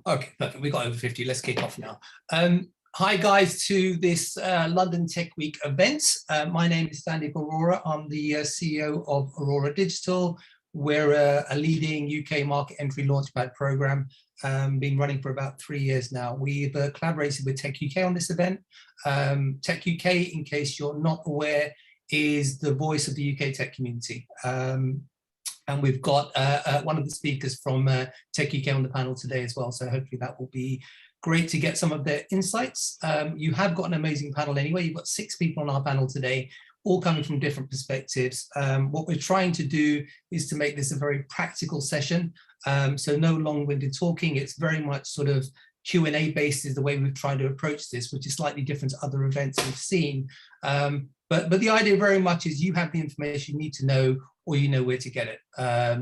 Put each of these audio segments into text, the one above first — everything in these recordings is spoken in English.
Okay, perfect. We got over 50. Let's kick off now. Hi, guys, to this London Tech Week event. My name is Sandeep Arora. I'm the CEO of Aurora Digital. We're a leading UK market entry launchpad program, been running for about 3 years now. We've collaborated with Tech UK on this event. Tech UK, in case you're not aware, is the voice of the UK tech community. And we've got one of the speakers from Tech UK on the panel today as well. So hopefully that will be great to get some of their insights. You have got an amazing panel anyway. You've got 6 people on our panel today, all coming from different perspectives. What we're trying to do is to make this a very practical session. So no long-winded talking. It's very much sort of Q&A based is the way we've tried to approach this, which is slightly different to other events we've seen. But the idea very much is you have the information you need to know, or you know where to get it.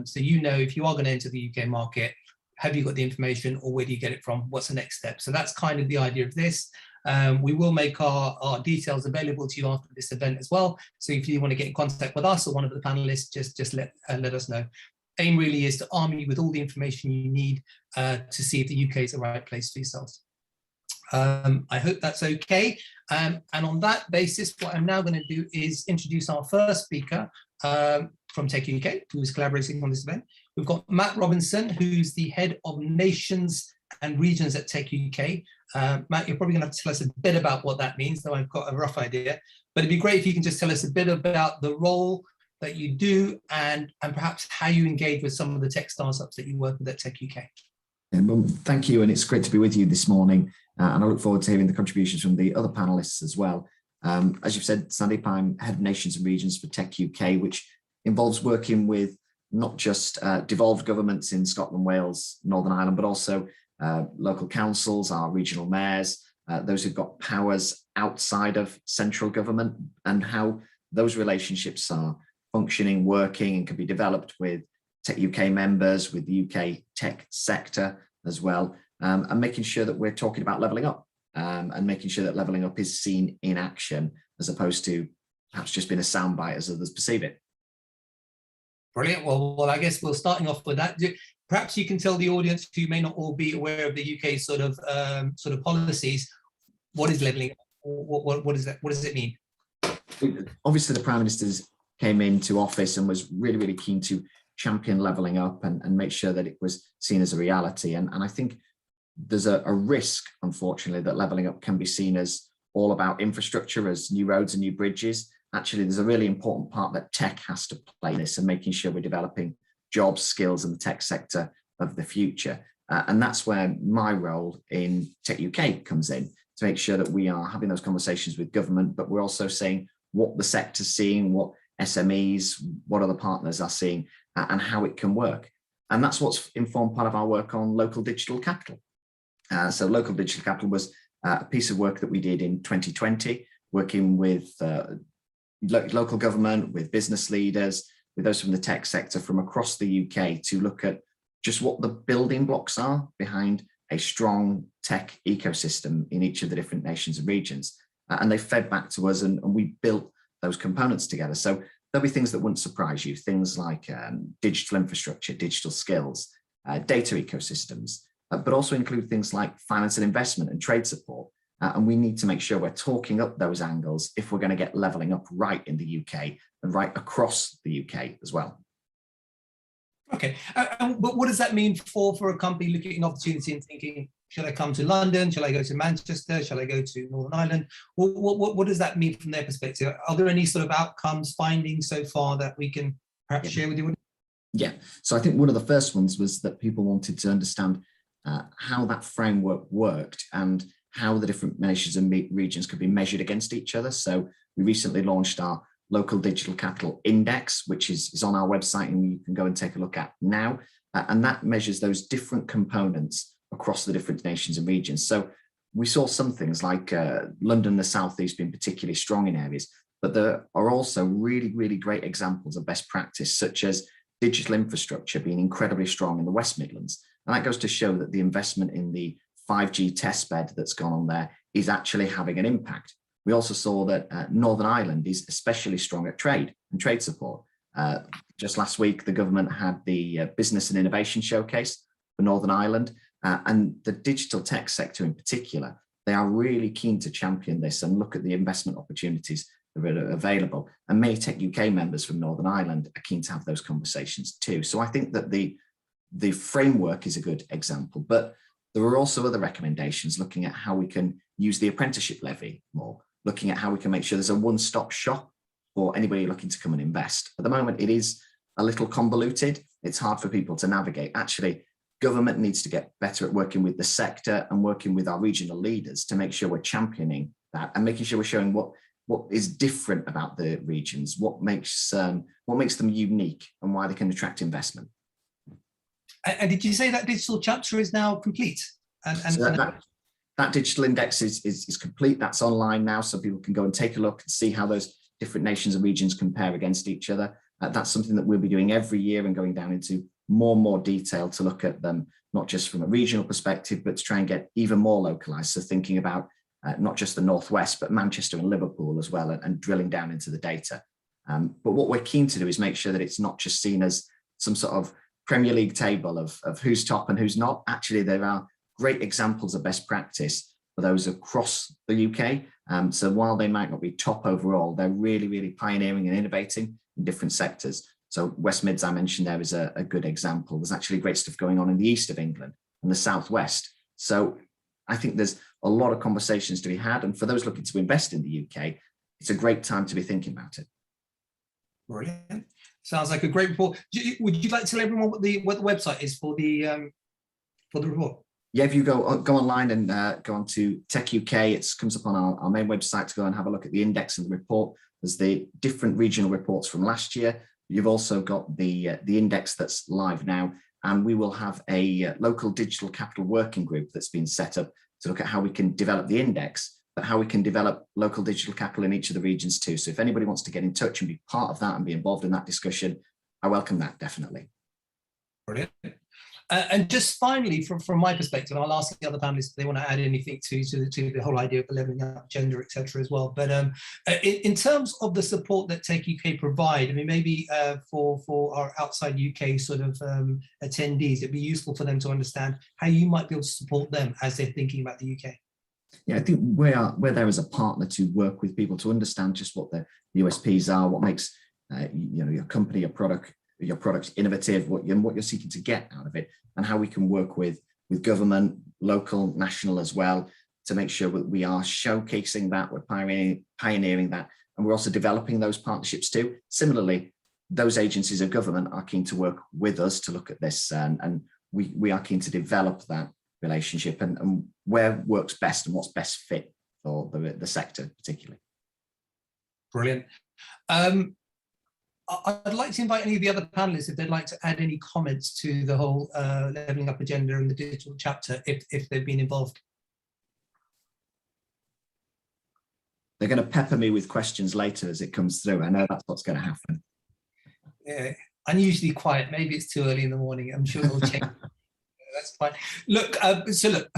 So you know if you are going to enter the UK market, have you got the information, or where do you get it from? What's the next step? So that's kind of the idea of this. We will make our details available to you after this event as well. So if you want to get in contact with us or one of the panelists, just let us know. Aim really is to arm you with all the information you need to see if the UK is the right place for yourselves. I hope that's okay. And on that basis, what I'm now going to do is introduce our first speaker from Tech UK, who is collaborating on this event. We've got Matt Robinson, who's the head of nations and regions at Tech UK. Matt, you're probably going to have to tell us a bit about what that means, though I've got a rough idea. But it'd be great if you can just tell us a bit about the role that you do and perhaps how you engage with some of the tech startups that you work with at Tech UK. Well, thank you, and it's great to be with you this morning. And I look forward to hearing the contributions from the other panelists as well. As you've said, Sandeep, I'm head of nations and regions for Tech UK, which involves working with not just devolved governments in Scotland, Wales, Northern Ireland, but also local councils, our regional mayors, those who've got powers outside of central government, and how those relationships are functioning, working, and can be developed with Tech UK members, with the UK tech sector as well, and making sure that we're talking about levelling up and making sure that levelling up is seen in action as opposed to perhaps just being a soundbite as others perceive it. Brilliant. Well, I guess we're starting off with that. Perhaps you can tell the audience who may not all be aware of the UK sort of policies. What is levelling up? What is that? What does it mean? Obviously, the Prime Minister came into office and was really keen to champion levelling up and make sure that it was seen as a reality. And I think there's a risk, unfortunately, that levelling up can be seen as all about infrastructure, as new roads and new bridges. Actually, there's a really important part that tech has to play in this, and making sure we're developing jobs, skills in the tech sector of the future. And that's where my role in Tech UK comes in, to make sure that we are having those conversations with government, but we're also saying what the sector's seeing, what SMEs, what other partners are seeing, and how it can work. And that's what's informed part of our work on local digital capital. So local digital capital was a piece of work that we did in 2020, working with local government, with business leaders, with those from the tech sector from across the UK, to look at just what the building blocks are behind a strong tech ecosystem in each of the different nations and regions. And they fed back to us, and we built those components together. So there'll be things that wouldn't surprise you, things like digital infrastructure, digital skills, data ecosystems, but also include things like finance and investment and trade support. And we need to make sure we're talking up those angles if we're going to get levelling up right in the UK and right across the UK as well. Okay, but what does that mean for a company looking at an opportunity and thinking, should I come to London? Shall I go to Manchester? Shall I go to Northern Ireland? What does that mean from their perspective? Are there any sort of outcomes, findings so far that we can perhaps share with you? Yeah, so I think one of the first ones was that people wanted to understand how that framework worked and how the different nations and regions could be measured against each other. So we recently launched our Local Digital Capital Index, which is on our website, and you can go and take a look at now. And that measures those different components across the different nations and regions. So we saw some things like London, the South East being particularly strong in areas, but there are also really great examples of best practice, such as digital infrastructure being incredibly strong in the West Midlands. And that goes to show that the investment in the 5G testbed that's gone on there is actually having an impact. We also saw that Northern Ireland is especially strong at trade and trade support. Just last week, the government had the Business and Innovation Showcase for Northern Ireland, And the digital tech sector in particular, they are really keen to champion this and look at the investment opportunities that are available. And many Tech UK members from Northern Ireland are keen to have those conversations too. So I think that the framework is a good example, but there are also other recommendations looking at how we can use the apprenticeship levy more, looking at how we can make sure there's a one-stop shop for anybody looking to come and invest. At the moment, it is a little convoluted. It's hard for people to navigate. Actually, government needs to get better at working with the sector and working with our regional leaders to make sure we're championing that and making sure we're showing what is different about the regions, what makes them unique and why they can attract investment. And did you say that digital chapter is now complete? That digital index is complete. That's online now, so people can go and take a look and see how those different nations and regions compare against each other. That's something that we'll be doing every year and going down into more and more detail to look at them, not just from a regional perspective, but to try and get even more localized. So thinking about not just the Northwest, but Manchester and Liverpool as well, and drilling down into the data. But what we're keen to do is make sure that it's not just seen as some sort of Premier League table of who's top and who's not. Actually, there are great examples of best practice for those across the UK. So while they might not be top overall, they're really, really pioneering and innovating in different sectors. So West Mids, I mentioned there, is a good example. There's actually great stuff going on in the east of England and the southwest. So I think there's a lot of conversations to be had. And for those looking to invest in the UK, it's a great time to be thinking about it. Brilliant. Sounds like a great report. Would you like to tell everyone what the website is for the report? Yeah, if you go online and go on to Tech UK, it comes up on our main website to go and have a look at the index and the report. There's the different regional reports from last year. You've also got the index that's live now, and we will have a local digital capital working group that's been set up to look at how we can develop the index, but how we can develop local digital capital in each of the regions too. So if anybody wants to get in touch and be part of that and be involved in that discussion, I welcome that, definitely. Brilliant. And just finally, from my perspective, I'll ask the other panelists if they want to add anything to the whole idea of the levelling up gender, etc. as well. But in terms of the support that Tech UK provide, I mean, maybe for our outside UK sort of attendees, it'd be useful for them to understand how you might be able to support them as they're thinking about the UK. Yeah, I think we're there as a partner to work with people to understand just what the USPs are, what makes your company, your product innovative, what you're seeking to get out of it, and how we can work with government, local, national as well, to make sure that we are showcasing that, we're pioneering that, and we're also developing those partnerships too. Similarly, those agencies of government are keen to work with us to look at this, and we are keen to develop that relationship and where works best and what's best fit for the sector particularly. Brilliant. I'd like to invite any of the other panelists if they'd like to add any comments to the whole levelling up agenda and the digital chapter, if they've been involved. They're going to pepper me with questions later as it comes through. I know that's what's going to happen. Yeah, I'm usually quiet. Maybe it's too early in the morning. I'm sure it'll change. That's fine. Look, a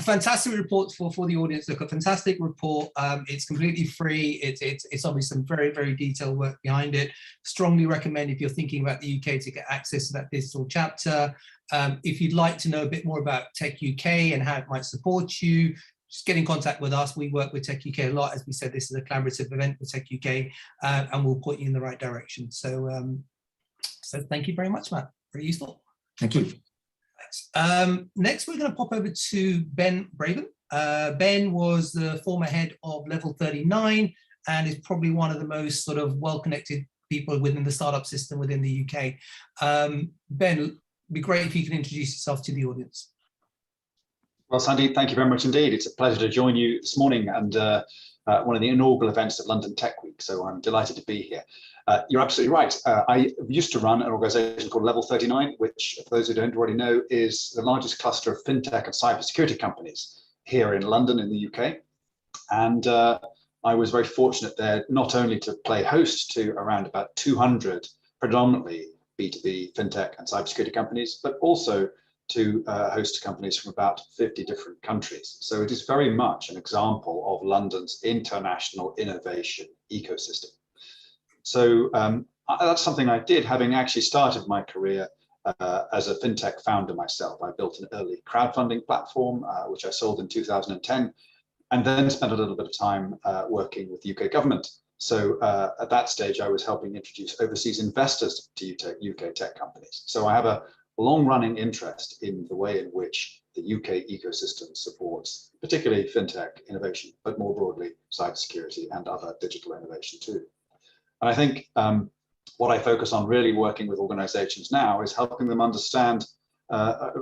fantastic report for the audience. Look, a fantastic report. It's completely free. It's obviously some very, very detailed work behind it. Strongly recommend if you're thinking about the UK to get access to that digital chapter. If you'd like to know a bit more about Tech UK and how it might support you, just get in contact with us. We work with Tech UK a lot. As we said, this is a collaborative event with Tech UK, and we'll point you in the right direction. So thank you very much, Matt. Very useful. Thank you. Next, we're going to pop over to Ben Braben. Ben was the former head of Level 39 and is probably one of the most sort of well-connected people within the startup system within the UK. Ben, it'd be great if you can introduce yourself to the audience. Well, Sandy, thank you very much indeed. It's a pleasure to join you this morning and one of the inaugural events of London Tech Week, so I'm delighted to be here. You're absolutely right. I used to run an organisation called Level 39, which, for those who don't already know, is the largest cluster of fintech and cybersecurity companies here in London in the UK. And I was very fortunate there not only to play host to around about 200 predominantly B2B fintech and cybersecurity companies, but also to host companies from about 50 different countries. So it is very much an example of London's international innovation ecosystem. So that's something I did, having actually started my career as a fintech founder myself. I built an early crowdfunding platform, which I sold in 2010, and then spent a little bit of time working with the UK government. So at that stage, I was helping introduce overseas investors to UK tech companies. So I have a long-running interest in the way in which the UK ecosystem supports, particularly fintech innovation, but more broadly, cybersecurity and other digital innovation too. And I think what I focus on really working with organizations now is helping them understand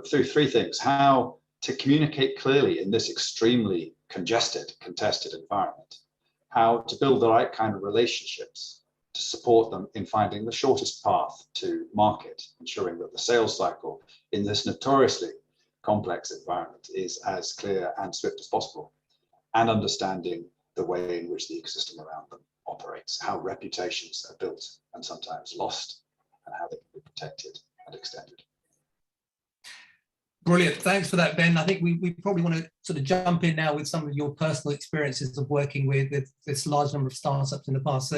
through three things: how to communicate clearly in this extremely congested, contested environment, how to build the right kind of relationships to support them in finding the shortest path to market, ensuring that the sales cycle in this notoriously complex environment is as clear and swift as possible, and understanding the way in which the ecosystem around them operates, how reputations are built and sometimes lost, and how they can be protected and extended. Brilliant. Thanks for that, Ben. I think we probably want to sort of jump in now with some of your personal experiences of working with this large number of startups in the past.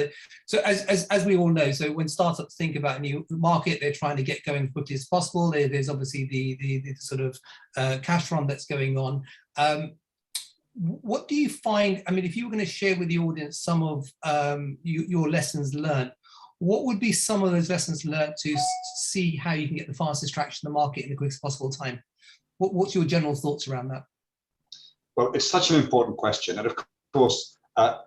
So as we all know, so when startups think about a new market, they're trying to get going as quickly as possible. There's obviously the sort of cash run that's going on. What do you find? I mean, if you were going to share with the audience some of your lessons learned, what would be some of those lessons learned to see how you can get the fastest traction in the market in the quickest possible time? What's your general thoughts around that? Well, it's such an important question. And of course,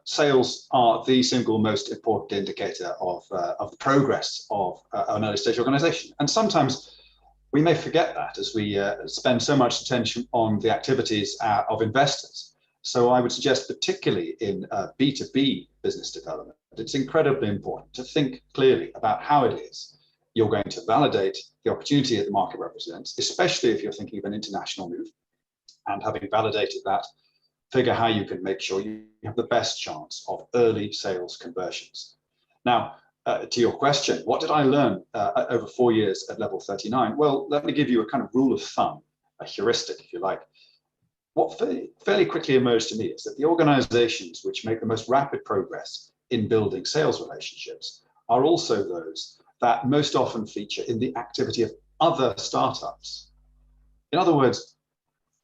sales are the single most important indicator of the progress of an early stage organization. And sometimes we may forget that as we spend so much attention on the activities of investors. So I would suggest, particularly in B2B business development, it's incredibly important to think clearly about how it is you're going to validate the opportunity that the market represents, especially if you're thinking of an international move, and having validated that, figure how you can make sure you have the best chance of early sales conversions. Now, to your question, what did I learn over 4 years at Level 39? Well, let me give you a kind of rule of thumb, a heuristic, if you like. What fairly quickly emerged to me is that the organizations which make the most rapid progress in building sales relationships are also those that most often feature in the activity of other startups. In other words,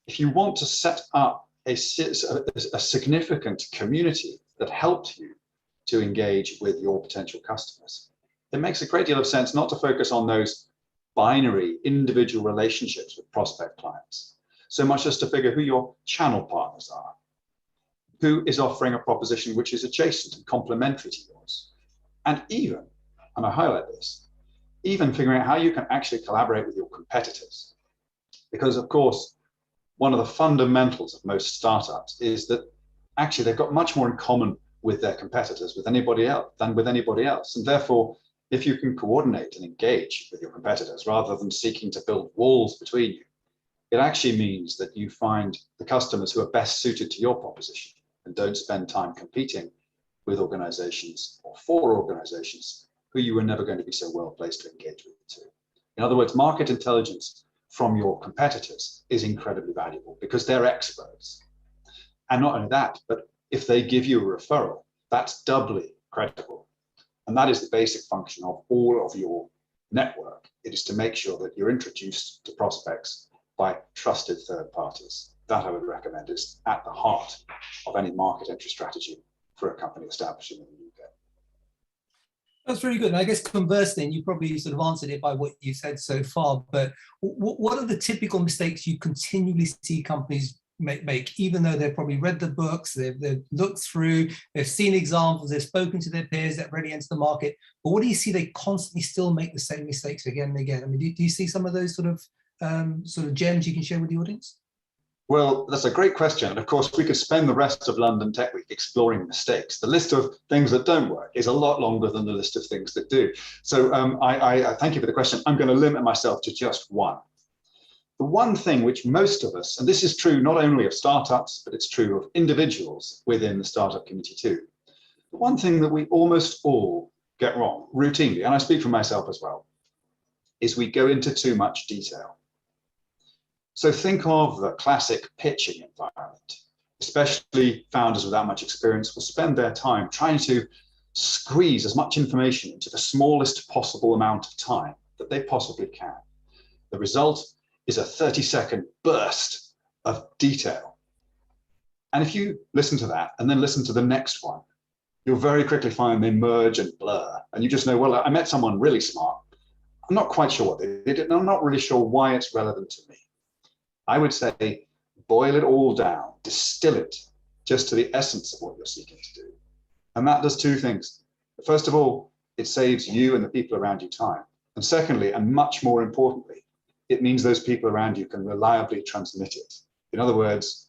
if you want to set up a significant community that helps you to engage with your potential customers, it makes a great deal of sense not to focus on those binary individual relationships with prospect clients, so much as to figure who your channel partners are, who is offering a proposition which is adjacent and complementary to yours, and even, and I highlight this, even figuring out how you can actually collaborate with your competitors. Because of course, one of the fundamentals of most startups is that actually they've got much more in common with their competitors than anybody else. And therefore, if you can coordinate and engage with your competitors rather than seeking to build walls between you, it actually means that you find the customers who are best suited to your proposition and don't spend time competing with organizations or for organizations who you were never going to be so well placed to engage with too. In other words, market intelligence from your competitors is incredibly valuable because they're experts. And not only that, but if they give you a referral, that's doubly credible. And that is the basic function of all of your network. It is to make sure that you're introduced to prospects by trusted third parties. That I would recommend is at the heart of any market entry strategy for a company establishing in the UK. That's really good. And I guess conversely, and you probably sort of answered it by what you said so far, but what are the typical mistakes you continually see companies make, even though they've probably read the books, they've looked through, they've seen examples, they've spoken to their peers that ready enter the market, but what do you see they constantly still make the same mistakes again and again? I mean, do you see some of those sort of gems you can share with the audience? Well, that's a great question. And of course, we could spend the rest of London Tech Week exploring mistakes. The list of things that don't work is a lot longer than the list of things that do. So I thank you for the question. I'm going to limit myself to just one. The one thing which most of us, and this is true not only of startups, but it's true of individuals within the startup community too. The one thing that we almost all get wrong routinely, and I speak for myself as well, is we go into too much detail. So think of the classic pitching environment, especially founders without much experience will spend their time trying to squeeze as much information into the smallest possible amount of time that they possibly can. The result is a 30-second burst of detail. And if you listen to that and then listen to the next one, you'll very quickly find they merge and blur. And you just know, well, I met someone really smart. I'm not quite sure what they did, and I'm not really sure why it's relevant to me. I would say, boil it all down, distill it just to the essence of what you're seeking to do. And that does two things. First of all, it saves you and the people around you time. And secondly, and much more importantly, it means those people around you can reliably transmit it. In other words,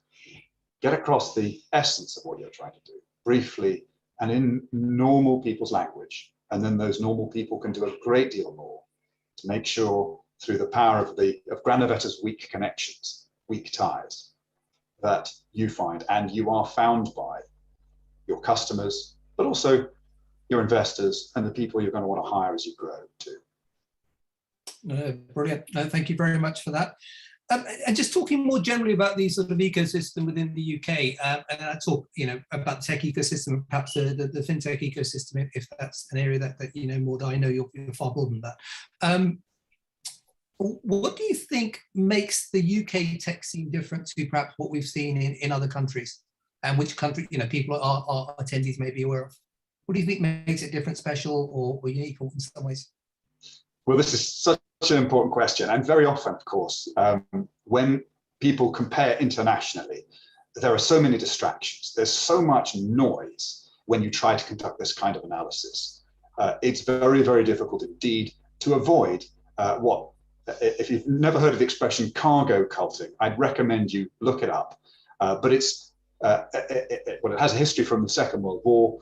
get across the essence of what you're trying to do, briefly and in normal people's language. And then those normal people can do a great deal more to make sure, through the power of Granovetter's weak connections, weak ties, that you find and you are found by your customers, but also your investors and the people you're going to want to hire as you grow too. Brilliant. No, thank you very much for that. And just talking more generally about the sort of ecosystem within the UK, and I talk, about the tech ecosystem, perhaps the fintech ecosystem, if that's an area that you know more than I know. You're far more than that. What do you think makes the UK tech scene different to perhaps what we've seen in other countries, and which country people are attendees may be aware of? What do you think makes it different, special, or unique in some ways? Well, this is such an important question. And very often, of course, when people compare internationally, there are so many distractions. There's so much noise when you try to conduct this kind of analysis. It's very, very difficult indeed to avoid if you've never heard of the expression cargo culting, I'd recommend you look it up. But it has a history from the Second World War,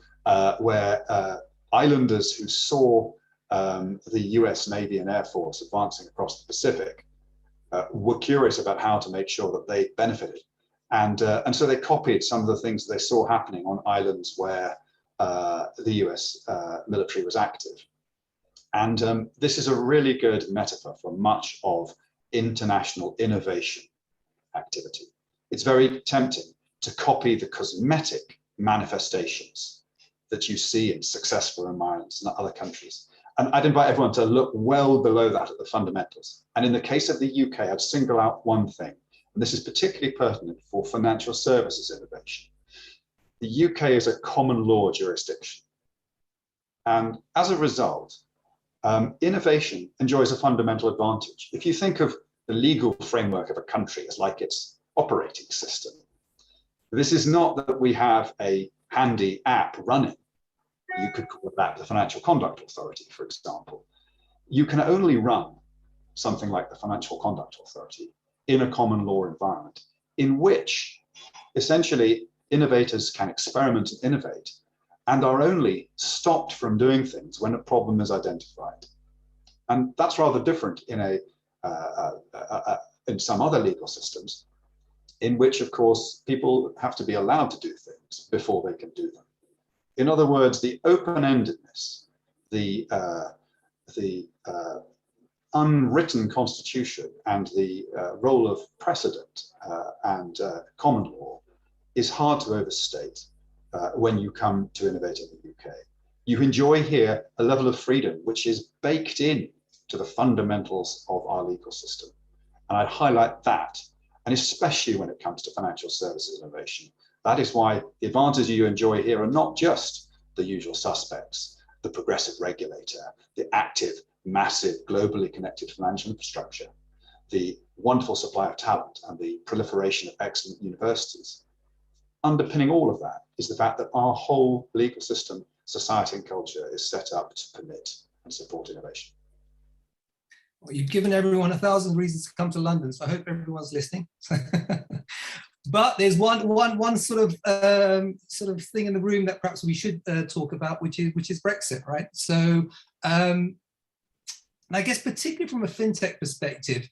where islanders who saw the US Navy and Air Force advancing across the Pacific were curious about how to make sure that they benefited. And so they copied some of the things they saw happening on islands where the US military was active. And this is a really good metaphor for much of international innovation activity. It's very tempting to copy the cosmetic manifestations that you see in successful environments in other countries. And I'd invite everyone to look well below that at the fundamentals. And in the case of the UK, I'd single out one thing, and this is particularly pertinent for financial services innovation. The UK is a common law jurisdiction. And as a result, innovation enjoys a fundamental advantage. If you think of the legal framework of a country as like its operating system, this is not that we have a handy app running. You could call that the Financial Conduct Authority, for example. You can only run something like the Financial Conduct Authority in a common law environment in which essentially innovators can experiment and innovate and are only stopped from doing things when a problem is identified. And that's rather different in some other legal systems, in which, of course, people have to be allowed to do things before they can do them. In other words, the open-endedness, the unwritten constitution and the role of precedent and common law is hard to overstate when you come to innovate in the UK. You enjoy here a level of freedom which is baked in to the fundamentals of our legal system. And I'd highlight that, and especially when it comes to financial services innovation. That is why the advantages you enjoy here are not just the usual suspects, the progressive regulator, the active, massive, globally connected financial infrastructure, the wonderful supply of talent, and the proliferation of excellent universities. Underpinning all of that is the fact that our whole legal system, society, and culture is set up to permit and support innovation. Well, you've given everyone 1,000 reasons to come to London, so I hope everyone's listening. But there's one sort of thing in the room that perhaps we should talk about, which is Brexit, right? So, and I guess particularly from a fintech perspective,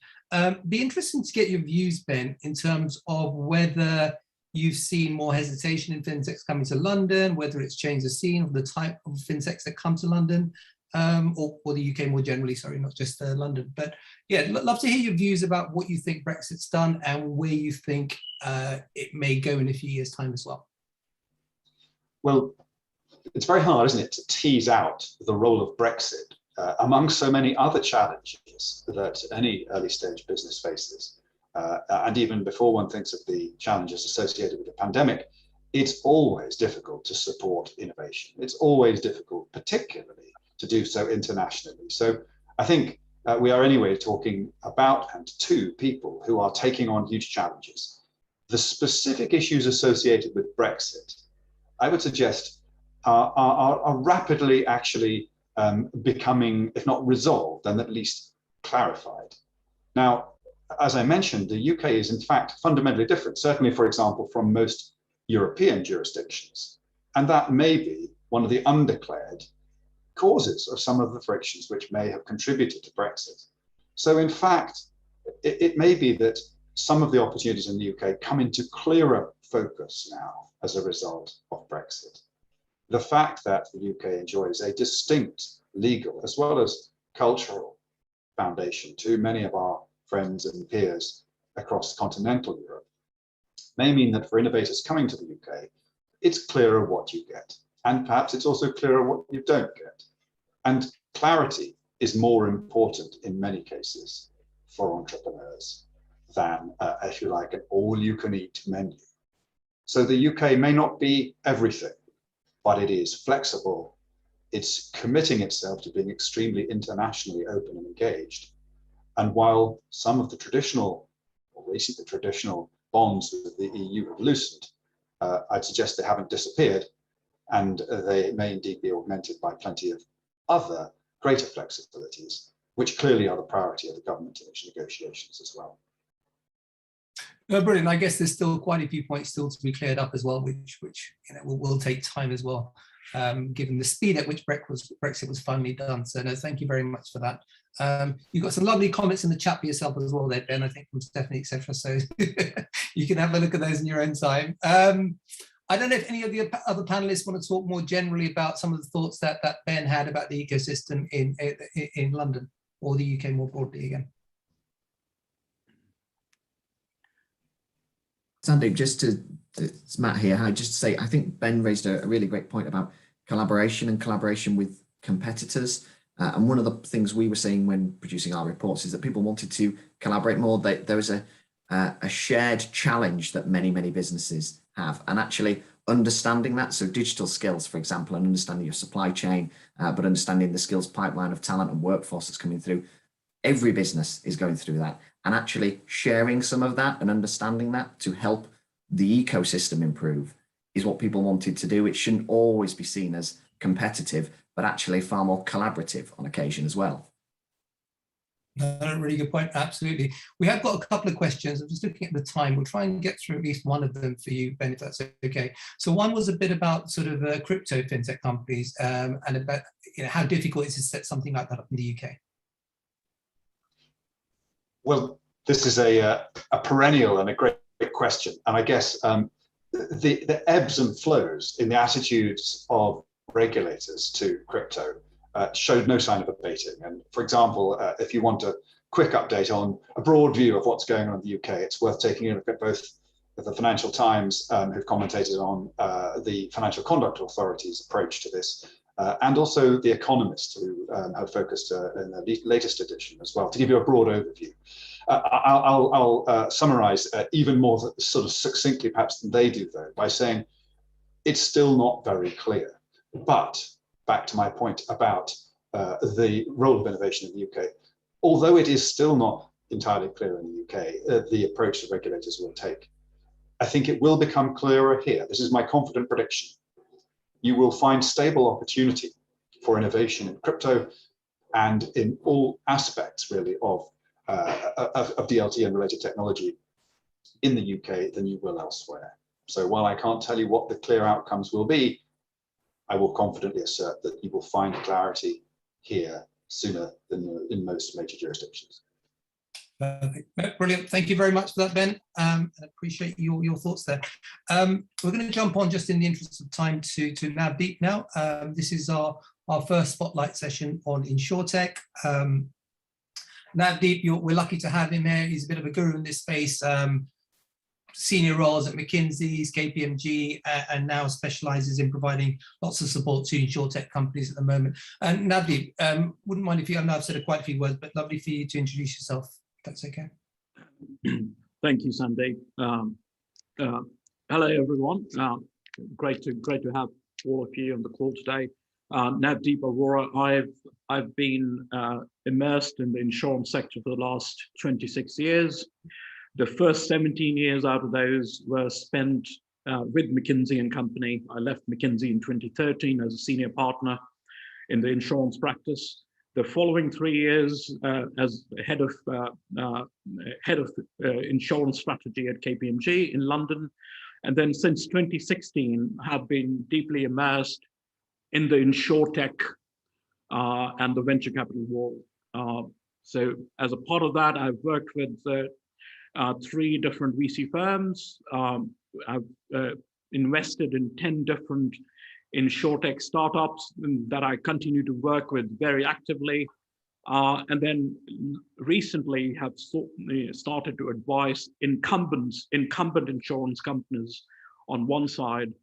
be interesting to get your views, Ben, in terms of whether you've seen more hesitation in fintechs coming to London, whether it's changed the scene of the type of fintechs that come to London, or the UK more generally, sorry, not just London. But yeah, love to hear your views about what you think Brexit's done and where you think it may go in a few years' time as well. Well, it's very hard, isn't it, to tease out the role of Brexit among so many other challenges that any early stage business faces, and even before one thinks of the challenges associated with the pandemic, it's always difficult to support innovation. It's always difficult, particularly to do so internationally. So I think we are anyway talking about and to people who are taking on huge challenges. The specific issues associated with Brexit, I would suggest, are rapidly actually becoming, if not resolved, then at least clarified. Now, as I mentioned, the UK is in fact fundamentally different, certainly, for example, from most European jurisdictions. And that may be one of the undeclared causes of some of the frictions which may have contributed to Brexit. So in fact, it may be that some of the opportunities in the UK come into clearer focus now as a result of Brexit. The fact that the UK enjoys a distinct legal as well as cultural foundation to many of our friends and peers across continental Europe may mean that for innovators coming to the UK, it's clearer what you get. And perhaps it's also clearer what you don't get. And clarity is more important in many cases for entrepreneurs than, if you like, an all-you-can-eat menu. So the UK may not be everything, but it is flexible. It's committing itself to being extremely internationally open and engaged. And while some of the traditional, or recently traditional bonds with the EU have loosened, I'd suggest they haven't disappeared, and they may indeed be augmented by plenty of other greater flexibilities, which clearly are the priority of the government in its negotiations as well. No, brilliant. I guess there's still quite a few points still to be cleared up as well, which will take time as well, given the speed at which Brexit was finally done. So no, thank you very much for that. You've got some lovely comments in the chat for yourself as well there, Ben, I think from Stephanie, etc. So you can have a look at those in your own time. I don't know if any of the other panelists want to talk more generally about some of the thoughts that Ben had about the ecosystem in London or the UK more broadly again. Sandeep, it's Matt here. Just to say, I think Ben raised a really great point about collaboration and collaboration with competitors. And one of the things we were saying when producing our reports is that people wanted to collaborate more. There was a shared challenge that many businesses have, and actually understanding that. So digital skills, for example, and understanding your supply chain, but understanding the skills pipeline of talent and workforce that's coming through. Every business is going through that, and actually sharing some of that and understanding that to help the ecosystem improve is what people wanted to do. It shouldn't always be seen as competitive, but actually far more collaborative on occasion as well. No, really good point. Absolutely. We have got a couple of questions. I'm just looking at the time. We'll try and get through at least one of them for you, Ben, if that's okay. So one was a bit about sort of crypto fintech companies and about how difficult it is to set something like that up in the UK. Well, this is a perennial and a great question. And I guess the ebbs and flows in the attitudes of regulators to crypto showed no sign of abating. And for example, if you want a quick update on a broad view of what's going on in the UK, it's worth taking a look at both the Financial Times, who've commentated on the Financial Conduct Authority's approach to this, and also The Economist, who have focused in the latest edition as well, to give you a broad overview. I'll summarize even more sort of succinctly perhaps than they do, though, by saying it's still not very clear. But back to my point about the role of innovation in the UK, although it is still not entirely clear in the UK, the approach that regulators will take, I think it will become clearer here. This is my confident prediction. You will find stable opportunity for innovation in crypto and in all aspects, really, of DLT and related technology in the UK than you will elsewhere. So while I can't tell you what the clear outcomes will be, I will confidently assert that you will find clarity here sooner than in most major jurisdictions. Brilliant. Thank you very much for that, Ben. I appreciate your thoughts there. We're going to jump on, just in the interest of time, to Navdeep now. This is our first spotlight session on InsurTech. Navdeep, we're lucky to have him here. He's a bit of a guru in this space. senior roles at McKinsey's, KPMG, and now specializes in providing lots of support to insurtech companies at the moment. And Navdeep, wouldn't mind if you, I know I've said quite a few words, but lovely for you to introduce yourself, if that's okay. Thank you, Sandeep. Hello, everyone. Great to have all of you on the call today. Navdeep Arora. I've been immersed in the insurance sector for the last 26 years. The first 17 years out of those were spent with McKinsey and Company. I left McKinsey in 2013 as a senior partner in the insurance practice. The following 3 years as head of insurance strategy at KPMG in London. And then since 2016, have been deeply immersed in the insurtech and the venture capital world. So as a part of that, I've worked with 3 different VC firms. I've invested in 10 different insurtech startups that I continue to work with very actively. And then recently have started to advise incumbent insurance companies on one side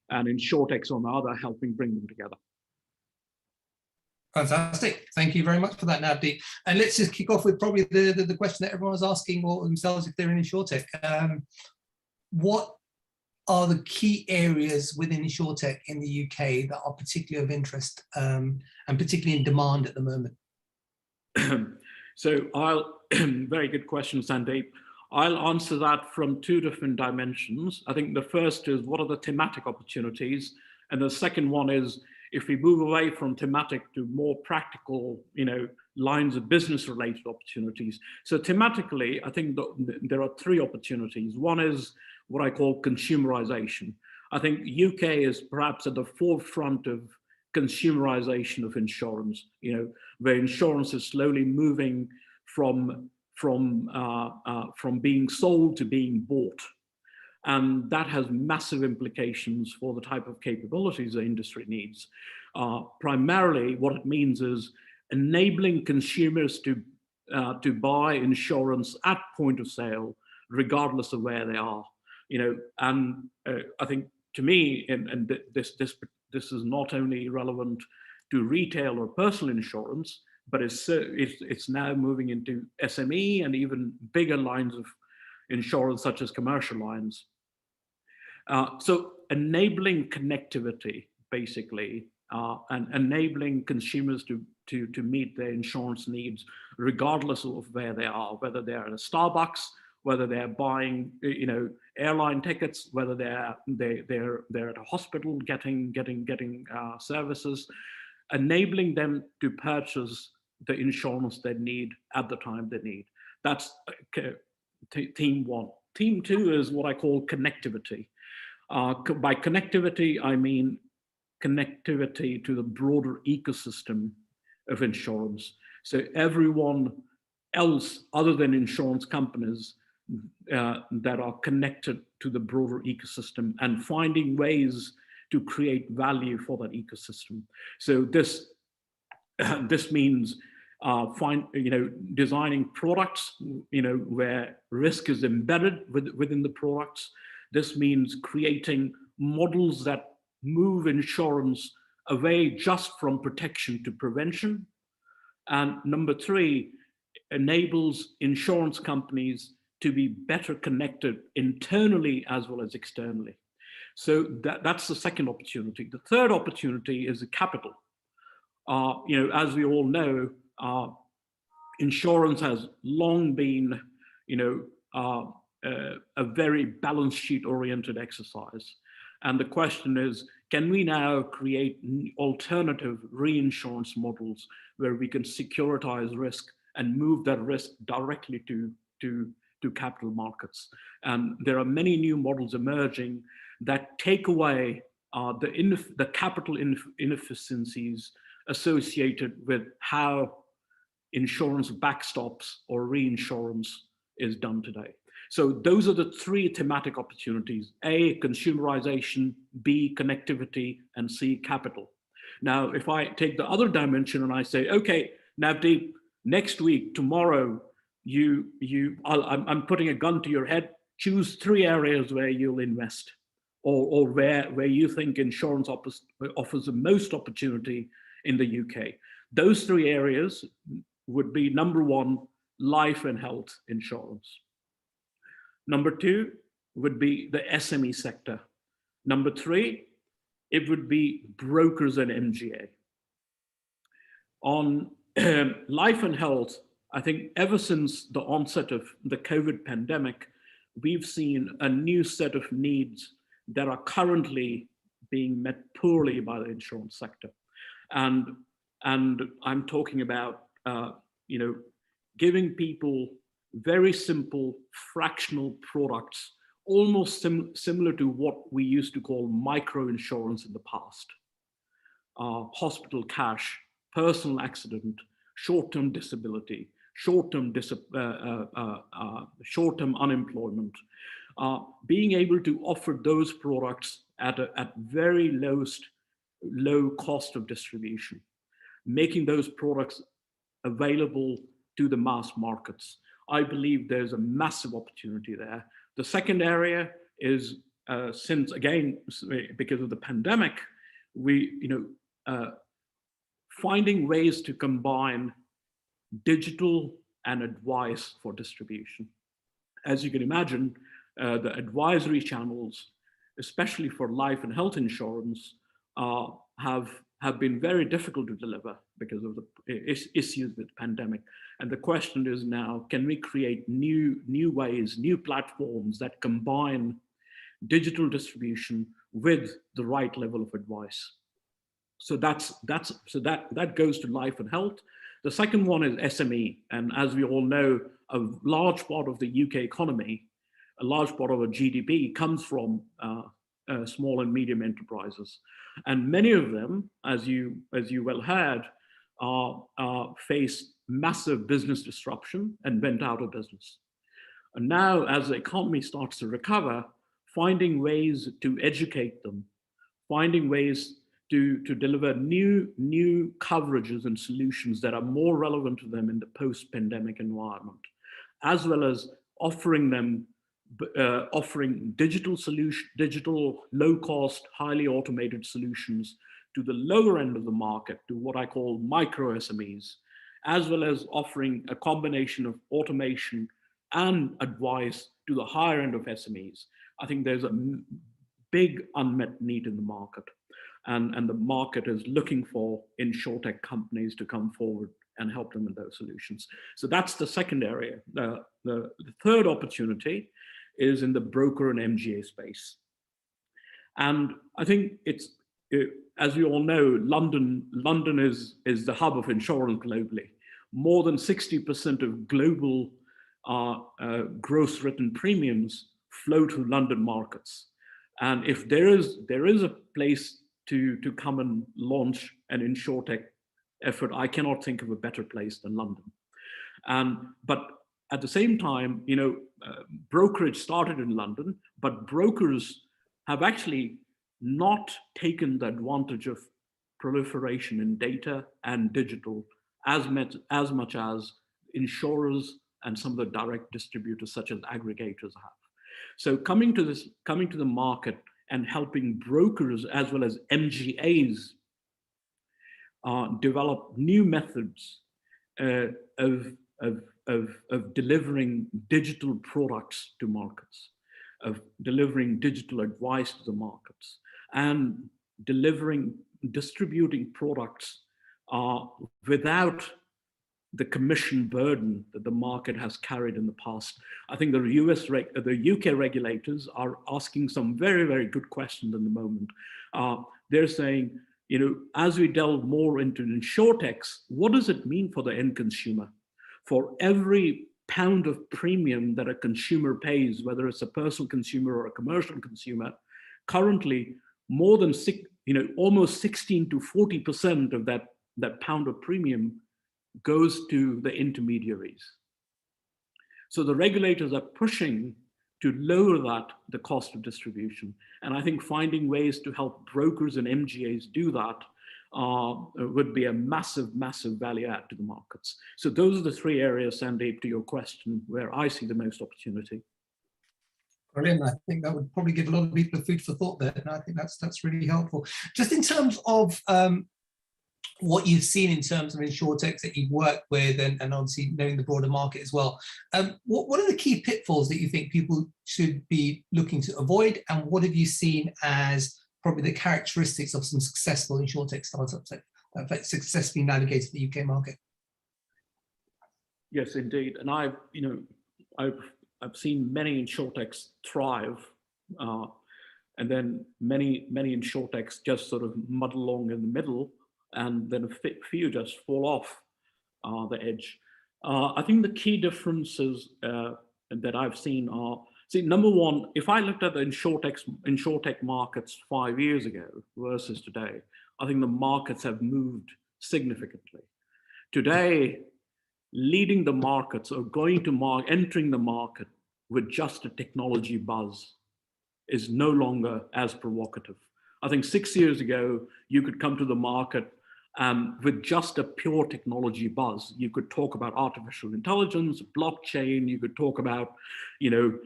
and insurtechs on the other, helping bring them together. Fantastic. Thank you very much for that, Navdeep. And let's just kick off with probably the question that everyone was asking or themselves if they're in insurtech. What are the key areas within insurtech in the UK that are particularly of interest and particularly in demand at the moment? So very good question, Sandeep. I'll answer that from 2 different dimensions. I think the first is what are the thematic opportunities? And the second one is if we move away from thematic to more practical, lines of business related opportunities. So thematically, I think there are 3 opportunities. One is what I call consumerization. I think UK is perhaps at the forefront of consumerization of insurance, where insurance is slowly moving from being sold to being bought. And that has massive implications for the type of capabilities the industry needs. Primarily, what it means is enabling consumers to buy insurance at point of sale, regardless of where they are. I think to me, and this is not only relevant to retail or personal insurance, but it's now moving into SME and even bigger lines of insurance, such as commercial lines. So enabling connectivity, basically, and enabling consumers to meet their insurance needs, regardless of where they are, whether they're at a Starbucks, whether they're buying, airline tickets, whether they're at a hospital getting services, enabling them to purchase the insurance they need at the time they need. That's theme 1. Theme 2 is what I call connectivity. By connectivity, I mean connectivity to the broader ecosystem of insurance. So everyone else other than insurance companies that are connected to the broader ecosystem and finding ways to create value for that ecosystem. So this means designing products, where risk is embedded within the products. This means creating models that move insurance away just from protection to prevention. And number 3, enables insurance companies to be better connected internally as well as externally. So that's the second opportunity. The third opportunity is the capital. As we all know, insurance has long been, a very balance sheet oriented exercise. And the question is, can we now create alternative reinsurance models where we can securitize risk and move that risk directly to capital markets? And there are many new models emerging that take away the capital inefficiencies associated with how insurance backstops or reinsurance is done today. So those are the 3 thematic opportunities: A, consumerization; B, connectivity; and C, capital. Now, if I take the other dimension and I say, okay, Navdeep, next week, tomorrow, I'm putting a gun to your head. choose 3 areas where you'll invest, or where you think insurance offers the most opportunity in the UK. Those 3 areas would be: number 1, life and health insurance. Number 2 would be the SME sector. Number 3, it would be brokers and MGA. On life and health, I think ever since the onset of the COVID pandemic, we've seen a new set of needs that are currently being met poorly by the insurance sector. And I'm talking about, giving people very simple fractional products, almost similar to what we used to call micro insurance in the past. Hospital cash, personal accident, short-term disability, short-term unemployment, being able to offer those products at very low cost of distribution, making those products available to the mass markets. I believe there's a massive opportunity there. The second area is, since again, because of the pandemic, finding ways to combine digital and advice for distribution. As you can imagine, the advisory channels, especially for life and health insurance, have been very difficult to deliver because of the issues with the pandemic. And the question is now, can we create new ways, new platforms that combine digital distribution with the right level of advice? So that goes to life and health. The second one is SME. And as we all know, a large part of the UK economy, a large part of our GDP comes from small and medium enterprises. And many of them, as you well heard, face massive business disruption and went out of business. And now, as the economy starts to recover, finding ways to educate them, finding ways to deliver new coverages and solutions that are more relevant to them in the post-pandemic environment, as well as offering them digital, low-cost, highly automated solutions to the lower end of the market, to what I call micro SMEs, as well as offering a combination of automation and advice to the higher end of SMEs. I think there's a big unmet need in the market, and the market is looking for insurtech companies to come forward and help them with those solutions. So that's the second area. The third opportunity is in the broker and MGA space. And I think as we all know, London is the hub of insurance globally. More than 60% of global gross written premiums flow through London markets. And if there is a place to come and launch an insurtech effort, I cannot think of a better place than London. But at the same time, brokerage started in London, but brokers have actually not taken the advantage of proliferation in data and digital as much as insurers and some of the direct distributors such as aggregators have. So coming to the market and helping brokers as well as MGAs develop new methods of delivering digital products to markets, of delivering digital advice to the markets, and distributing products without the commission burden that the market has carried in the past. I think the UK regulators are asking some very, very good questions in the moment. They're saying, as we delve more into insurtechs, what does it mean for the end consumer? For every pound of premium that a consumer pays, whether it's a personal consumer or a commercial consumer, currently more than almost 16 to 40% of that pound of premium goes to the intermediaries. So the regulators are pushing to lower the cost of distribution. And I think finding ways to help brokers and MGAs do that would be a massive, massive value add to the markets. So those are the three areas, Sandeep, to your question, where I see the most opportunity. Brilliant. I think that would probably give a lot of people food for thought there. And I think that's really helpful. Just in terms of what you've seen in terms of insurtechs that you've worked with, and obviously knowing the broader market as well, what are the key pitfalls that you think people should be looking to avoid? And what have you seen as probably the characteristics of some successful insurtech startups that have successfully navigated the UK market? Yes, indeed. And I've seen many insurtechs thrive, and then many insurtechs just sort of muddle along in the middle, and then a few just fall off the edge. I think the key differences that I've seen are, number one, if I looked at the insurtech markets 5 years ago versus today, I think the markets have moved significantly. Today, leading the markets or entering the market with just a technology buzz is no longer as provocative. I think 6 years ago, you could come to the market with just a pure technology buzz. You could talk about artificial intelligence, blockchain. You could talk about, using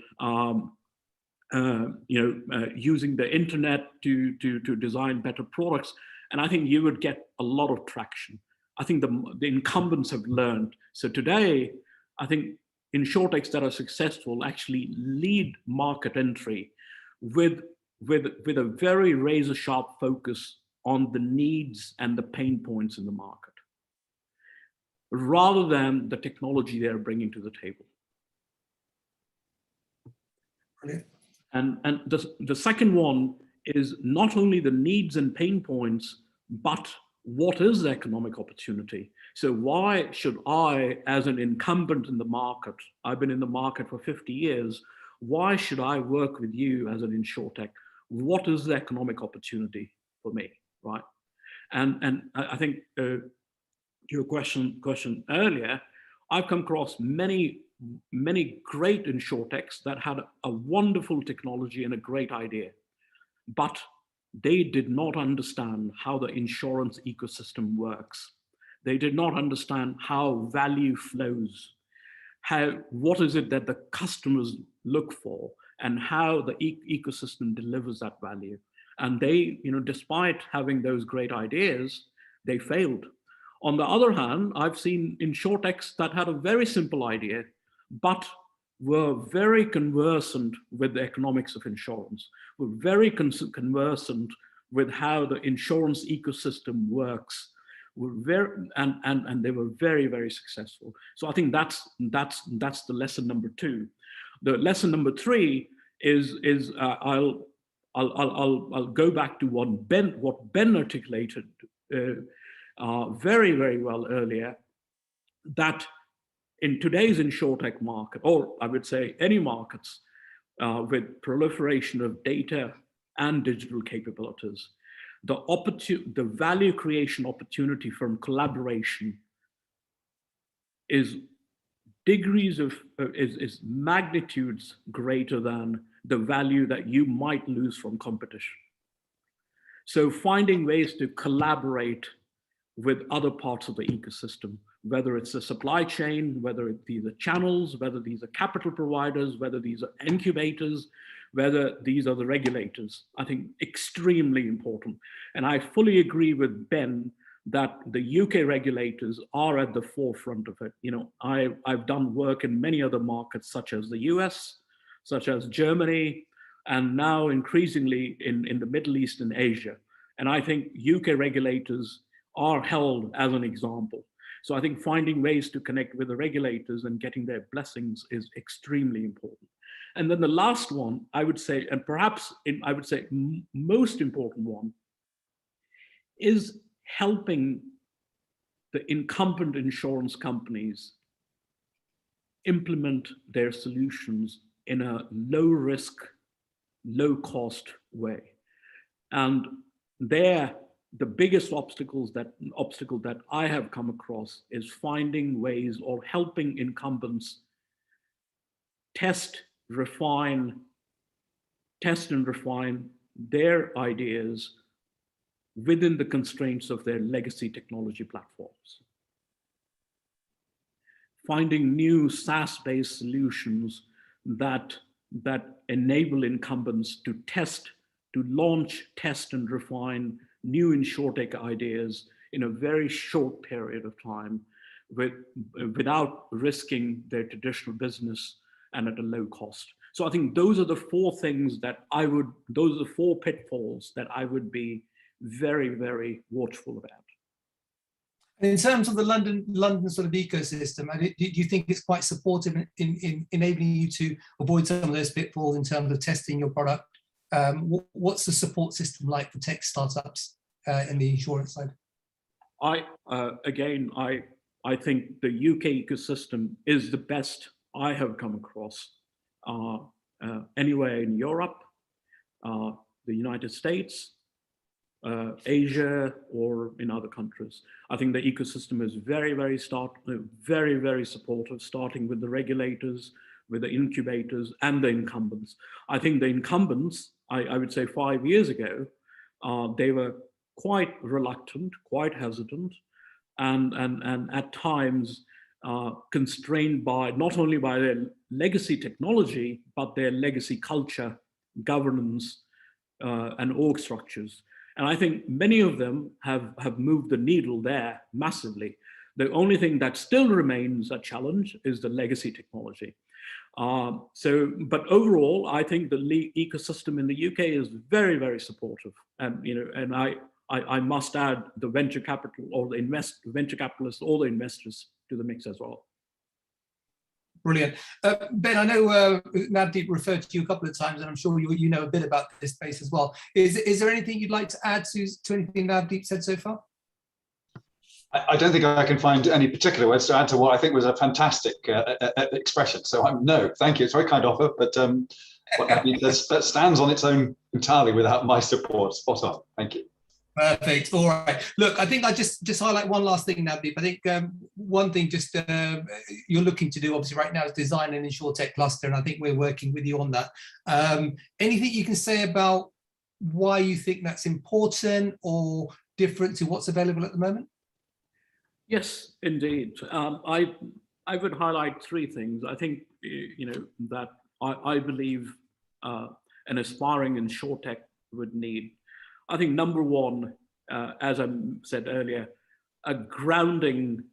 the internet to design better products, and I think you would get a lot of traction. I think the incumbents have learned. So today, I think insurtechs that are successful actually lead market entry with a very razor sharp focus on the needs and the pain points in the market, rather than the technology they're bringing to the table. Brilliant. And the second one is not only the needs and pain points, but what is the economic opportunity? So why should I, as an incumbent in the market, I've been in the market for 50 years, why should I work with you as an insurtech? What is the economic opportunity for me, right? And I think to your question earlier, I've come across many great insurtechs that had a wonderful technology and a great idea, but they did not understand how the insurance ecosystem works. They did not understand how value flows, what is it that the customers look for, and how the ecosystem delivers that value. And they, despite having those great ideas, they failed. On the other hand, I've seen insurtechs that had a very simple idea, but were very conversant with the economics of insurance, were very conversant with how the insurance ecosystem works, and they were very, very successful. So I think that's the lesson number 2. The lesson number 3 is I'll go back to what Ben articulated very, very well earlier, that in today's insurtech market, or I would say any markets, with proliferation of data and digital capabilities, the value creation opportunity from collaboration is magnitudes greater than the value that you might lose from competition. So finding ways to collaborate with other parts of the ecosystem, whether it's the supply chain, whether it be the channels, whether these are capital providers, whether these are incubators, whether these are the regulators, I think extremely important. And I fully agree with Ben that the UK regulators are at the forefront of it. I've done work in many other markets, such as the US, such as Germany, and now increasingly in the Middle East and Asia. And I think UK regulators are held as an example. So I think finding ways to connect with the regulators and getting their blessings is extremely important. And then the last one, I would say, and perhaps I would say most important one, is helping the incumbent insurance companies implement their solutions in a low risk, low cost way. And the biggest obstacle that I have come across is finding ways or helping incumbents test and refine their ideas within the constraints of their legacy technology platforms. Finding new SaaS-based solutions that that enable incumbents to launch, test, and refine new insurtech ideas in a very short period of time without risking their traditional business and at a low cost. So I think those are the four things those are the four pitfalls that I would be very, very watchful about. In terms of the London sort of ecosystem, do you think it's quite supportive in enabling you to avoid some of those pitfalls in terms of testing your product? What's the support system like for tech startups in the insurance side? I think the UK ecosystem is the best I have come across anywhere in Europe, the United States, Asia, or in other countries. I think the ecosystem is very, very supportive, starting with the regulators, with the incubators, and the incumbents. I think the incumbents, I would say 5 years ago, they were quite reluctant, quite hesitant, and at times constrained by not only by their legacy technology, but their legacy culture, governance, and org structures. And I think many of them have moved the needle there massively. The only thing that still remains a challenge is the legacy technology. But overall, I think the ecosystem in the UK is very, very supportive. And I must add the venture capital or the venture capitalists, all the investors to the mix as well. Brilliant. Ben, I know Navdeep referred to you a couple of times, and I'm sure you know a bit about this space as well. Is there anything you'd like to add to anything Navdeep said so far? I don't think I can find any particular words to add to what I think was a fantastic expression. So no, thank you. It's a very kind offer, but what that means that stands on its own entirely without my support. Spot on. Thank you. Perfect. All right. Look, I think I just highlight one last thing, Navdeep. I think one thing you're looking to do obviously right now is design an insurtech cluster, and I think we're working with you on that. Anything you can say about why you think that's important or different to what's available at the moment? Yes, indeed. I would highlight three things. I think that I believe an aspiring insurtech would need. I think number one, as I said earlier, a grounding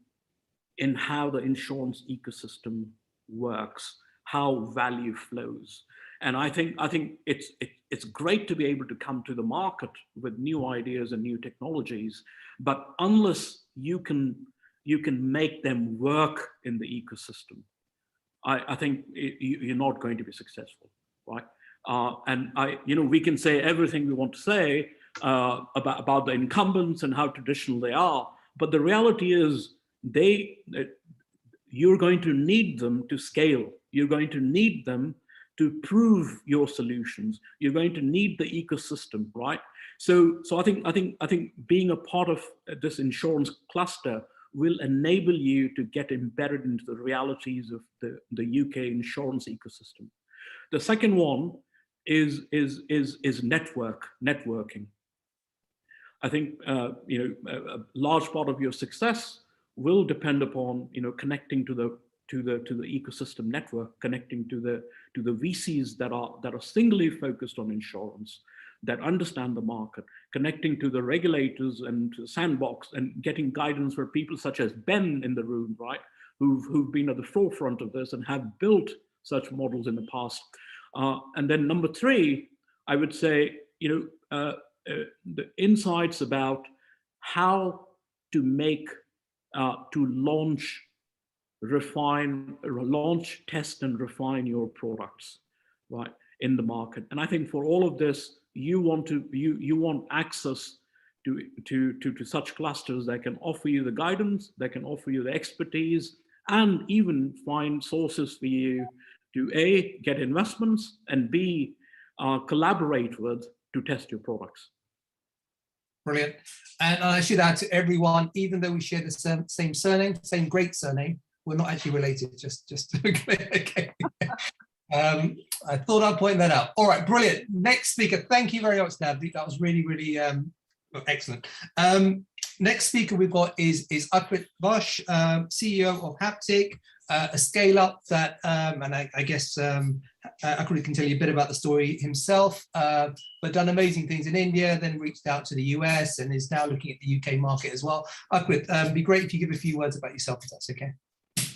in how the insurance ecosystem works, how value flows. And I think it's great to be able to come to the market with new ideas and new technologies, but unless you can make them work in the ecosystem, I think you're not going to be successful, right? And we can say everything we want to say about the incumbents and how traditional they are, but the reality is you're going to need them to scale. You're going to need them to prove your solutions. You're going to need the ecosystem, right? So I think being a part of this insurance cluster will enable you to get embedded into the realities of the UK insurance ecosystem. The second one is networking. I think a large part of your success will depend upon connecting to the ecosystem network, connecting to the VCs that are singly focused on insurance, that understand the market, connecting to the regulators and to the sandbox, and getting guidance for people such as Ben in the room, right, who've been at the forefront of this and have built such models in the past. And then number three, I would say the insights about how to make, to launch, test, and refine your products, right, in the market. And I think for all of this, you want access to such clusters that can offer you the guidance, that can offer you the expertise, and even find sources for you to A, get investments, and B, collaborate with to test your products. Brilliant. And I should add to everyone, even though we share the same surname, same great surname, we're not actually related, just to be clear. Okay. I thought I'd point that out. All right, brilliant. Next speaker. Thank you very much, Navdeep. That was really, really excellent. Next speaker we've got is Akrit Vash, CEO of Haptik. a scale up that, and I guess Akrit can tell you a bit about the story himself, but done amazing things in India, then reached out to the US and is now looking at the UK market as well. Akrit, it'd be great if you give a few words about yourself, if that's okay.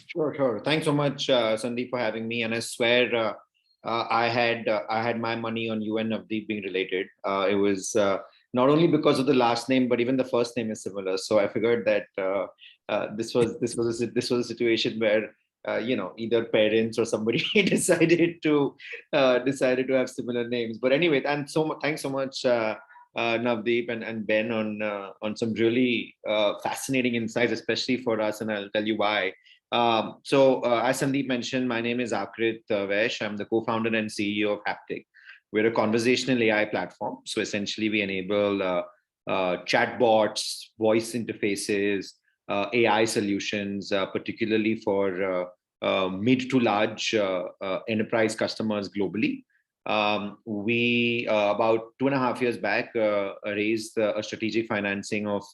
Sure. Thanks so much, Sandeep, for having me. And I swear, I had my money on you and Navdeep being related. It was not only because of the last name, but even the first name is similar. So I figured that this was a situation where either parents or somebody decided to have similar names. But anyway, and thanks so much, Navdeep and Ben, on some really fascinating insights, especially for us, and I'll tell you why. As Sandeep mentioned, my name is Akrit Vaish. I'm the co-founder and CEO of Haptik. We're a conversational AI platform. So essentially, we enable chatbots, voice interfaces, AI solutions, particularly for mid to large enterprise customers globally. We, about 2.5 years back, raised a strategic financing of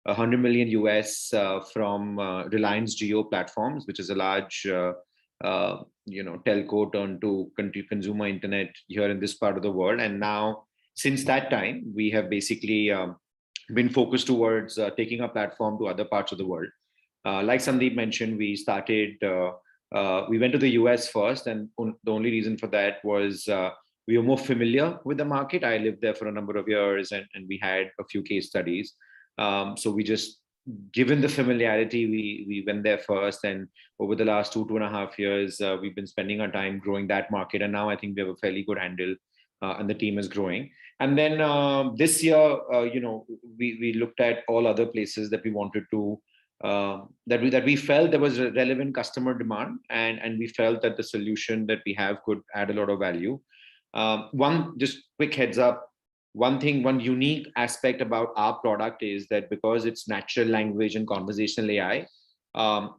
$100 million US from Reliance Jio Platforms, which is a large telco turned to consumer internet here in this part of the world. And now, since that time, we have basically been focused towards taking our platform to other parts of the world. Like Sandeep mentioned, we went to the US first, and the only reason for that was we were more familiar with the market. I lived there for a number of years, and we had a few case studies. So we just, given the familiarity, we went there first. And over the last 2.5 years, we've been spending our time growing that market. And now I think we have a fairly good handle, and the team is growing. And then this year, we looked at all other places that we wanted to, that we felt there was a relevant customer demand, and we felt that the solution that we have could add a lot of value. One just quick heads up. One unique aspect about our product is that because it's natural language and conversational AI,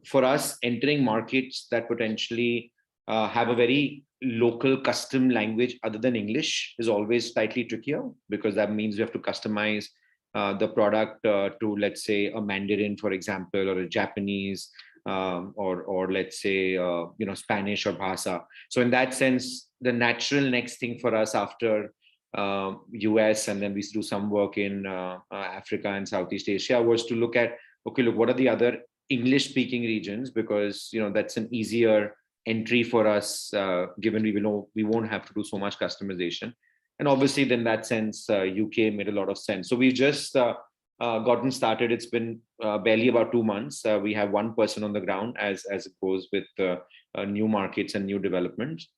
for us, entering markets that potentially have a very local custom language other than English is always slightly trickier, because that means we have to customize the product to, let's say, a Mandarin, for example, or a Japanese, or let's say, Spanish or Bahasa. So in that sense, the natural next thing for us after US, and then we do some work in Africa and Southeast Asia, was to look at, what are the other English speaking regions, because that's an easier entry for us, given we won't have to do so much customization. And obviously, in that sense, UK made a lot of sense. So we've just gotten started. It's been barely about 2 months. We have one person on the ground, as it goes with new markets and new developments.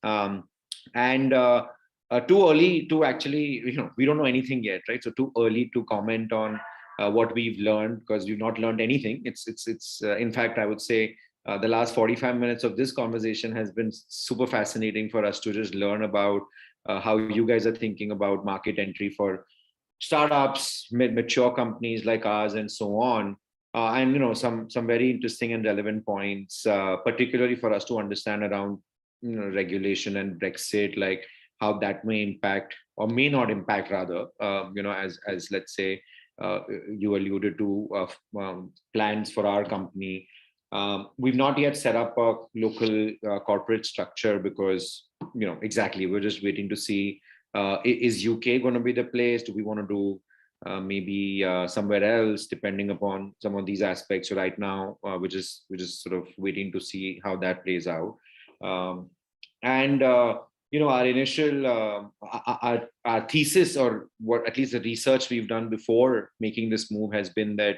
Too early to actually, we don't know anything yet, right? So too early to comment on what we've learned, because we've not learned anything. It's in fact, I would say the last 45 minutes of this conversation has been super fascinating for us to just learn about how you guys are thinking about market entry for startups, mature companies like ours, and so on. And some very interesting and relevant points, particularly for us to understand around regulation and Brexit, like how that may impact or may not impact, rather, as let's say you alluded to, plans for our company. We've not yet set up a local corporate structure because, exactly, we're just waiting to see, is UK going to be the place? Do we want to do maybe somewhere else, depending upon some of these aspects? So right now, we're just sort of waiting to see how that plays out. Our initial, our thesis, or what at least the research we've done before making this move, has been that,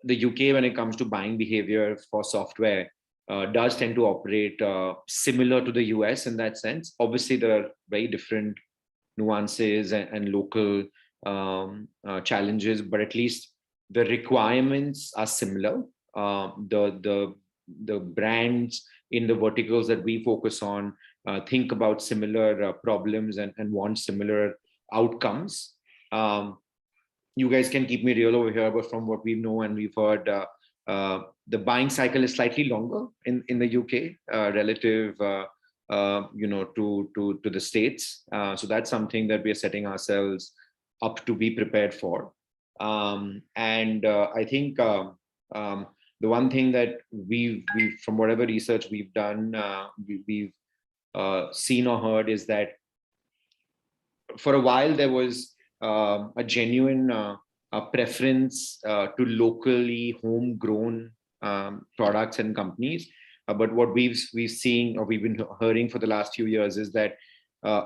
the UK, when it comes to buying behavior for software, does tend to operate similar to the US in that sense. Obviously, there are very different nuances and local challenges, but at least the requirements are similar. The brands in the verticals that we focus on think about similar problems and want similar outcomes. You guys can keep me real over here, but from what we know and we've heard, the buying cycle is slightly longer in the UK relative, to the States. So that's something that we are setting ourselves up to be prepared for. I think the one thing that we've from whatever research we've done, we've seen or heard is that for a while there was a genuine preference to locally homegrown products and companies. But what we've seen or we've been hearing for the last few years is that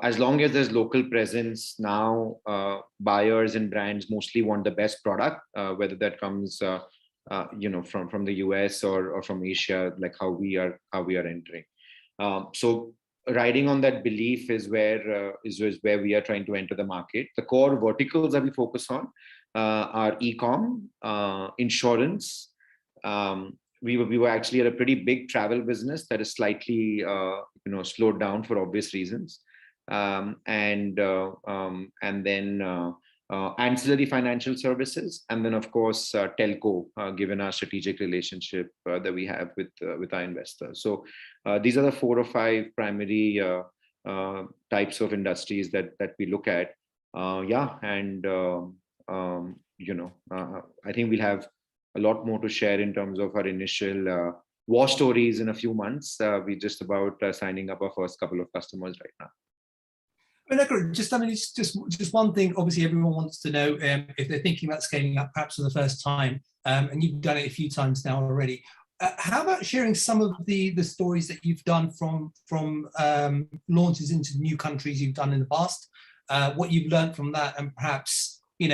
as long as there's local presence now, buyers and brands mostly want the best product, whether that comes from the US or from Asia, like how we are entering. So riding on that belief is where we are trying to enter the market. The core verticals that we focus on are e-com, insurance. We were actually at a pretty big travel business that is slightly slowed down for obvious reasons, and then ancillary financial services, and then of course telco, given our strategic relationship that we have with our investors. So these are the 4 or 5 primary types of industries that we look at. I think we'll have a lot more to share in terms of our initial war stories in a few months. We're just about signing up our first couple of customers right now. Just one thing. Obviously, everyone wants to know if they're thinking about scaling up, perhaps for the first time, and you've done it a few times now already. How about sharing some of the stories that you've done from launches into new countries you've done in the past, what you've learned from that, and perhaps you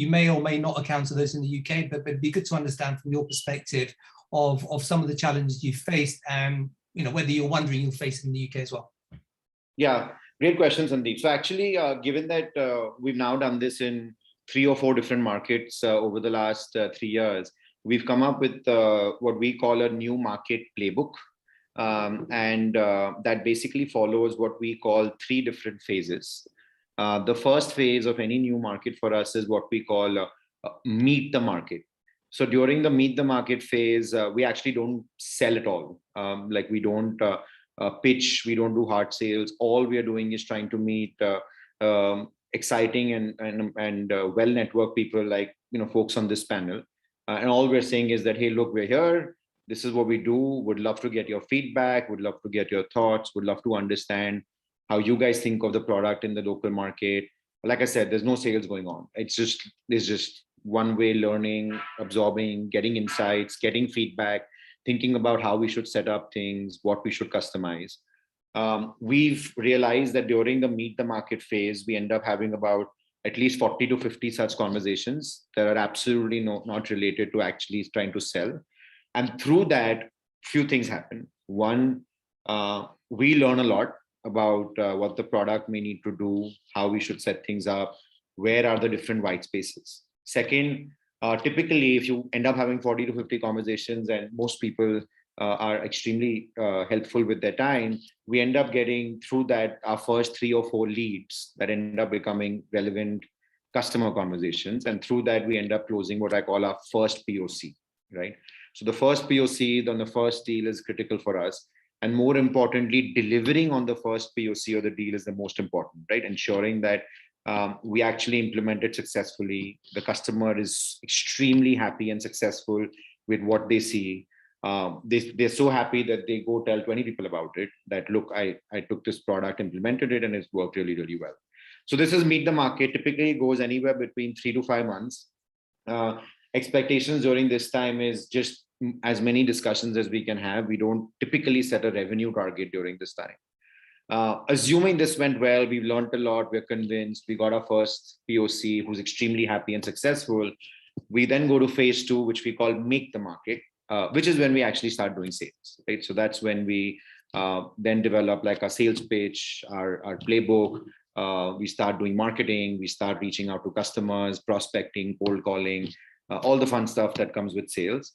may or may not account for those in the UK, but it'd be good to understand from your perspective of some of the challenges you've faced, and whether you're wondering you'll face in the UK as well. Yeah, great question, Sandeep. So actually, given that we've now done this in 3 or 4 different markets over the last 3 years, we've come up with what we call a new market playbook. And that basically follows what we call 3 different phases. The first phase of any new market for us is what we call meet the market. So during the meet the market phase, we actually don't sell at all. Like we don't pitch, we don't do hard sales. All we are doing is trying to meet exciting and well-networked people like folks on this panel. And all we're saying is that, hey, look, we're here. This is what we do. Would love to get your feedback. Would love to get your thoughts. Would love to understand how you guys think of the product in the local market. Like I said, there's no sales going on. It's just one-way learning, absorbing, getting insights, getting feedback, thinking about how we should set up things, what we should customize. We've realized that during the meet the market phase, we end up having about at least 40 to 50 such conversations that are absolutely not related to actually trying to sell. And through that, few things happen. One, we learn a lot about what the product may need to do, how we should set things up, where are the different white spaces. Second, typically, if you end up having 40 to 50 conversations and most people are extremely helpful with their time, we end up getting through that our first 3 or 4 leads that end up becoming relevant customer conversations. And through that, we end up closing what I call our first POC, right? So the first POC on the first deal is critical for us. And more importantly, delivering on the first POC or the deal is the most important, right? Ensuring that we actually implement it successfully. The customer is extremely happy and successful with what they see. They're so happy that they go tell 20 people about it, that look, I took this product, implemented it, and it's worked really, really well. So this is meet the market. Typically goes anywhere between 3 to 5 months. Expectations during this time is just as many discussions as we can have. We don't typically set a revenue target during this time. Assuming this went well, we've learned a lot, we're convinced, we got our first POC who's extremely happy and successful. We then go to phase 2, which we call make the market, which is when we actually start doing sales, right? So that's when we then develop like a sales pitch, our playbook. We start doing marketing, we start reaching out to customers, prospecting, cold calling, all the fun stuff that comes with sales.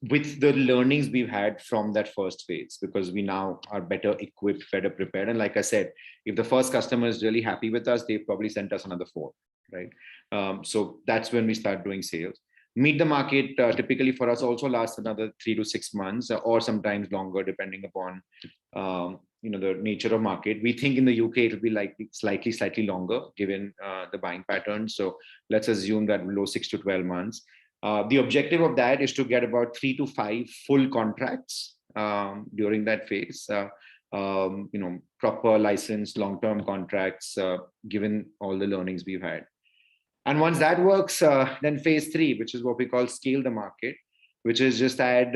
With the learnings we've had from that first phase, because we now are better equipped, better prepared. And like I said, if the first customer is really happy with us, they probably sent us another 4, right? So that's when we start doing sales. Meet the market typically for us also lasts another 3 to 6 months, or sometimes longer, depending upon the nature of market. We think in the UK it will be like slightly longer given the buying pattern. So let's assume that below 6 to 12 months. The objective of that is to get about 3 to 5 full contracts during that phase. Proper licensed long-term contracts, given all the learnings we've had. And once that works, then phase 3, which is what we call scale the market, which is just add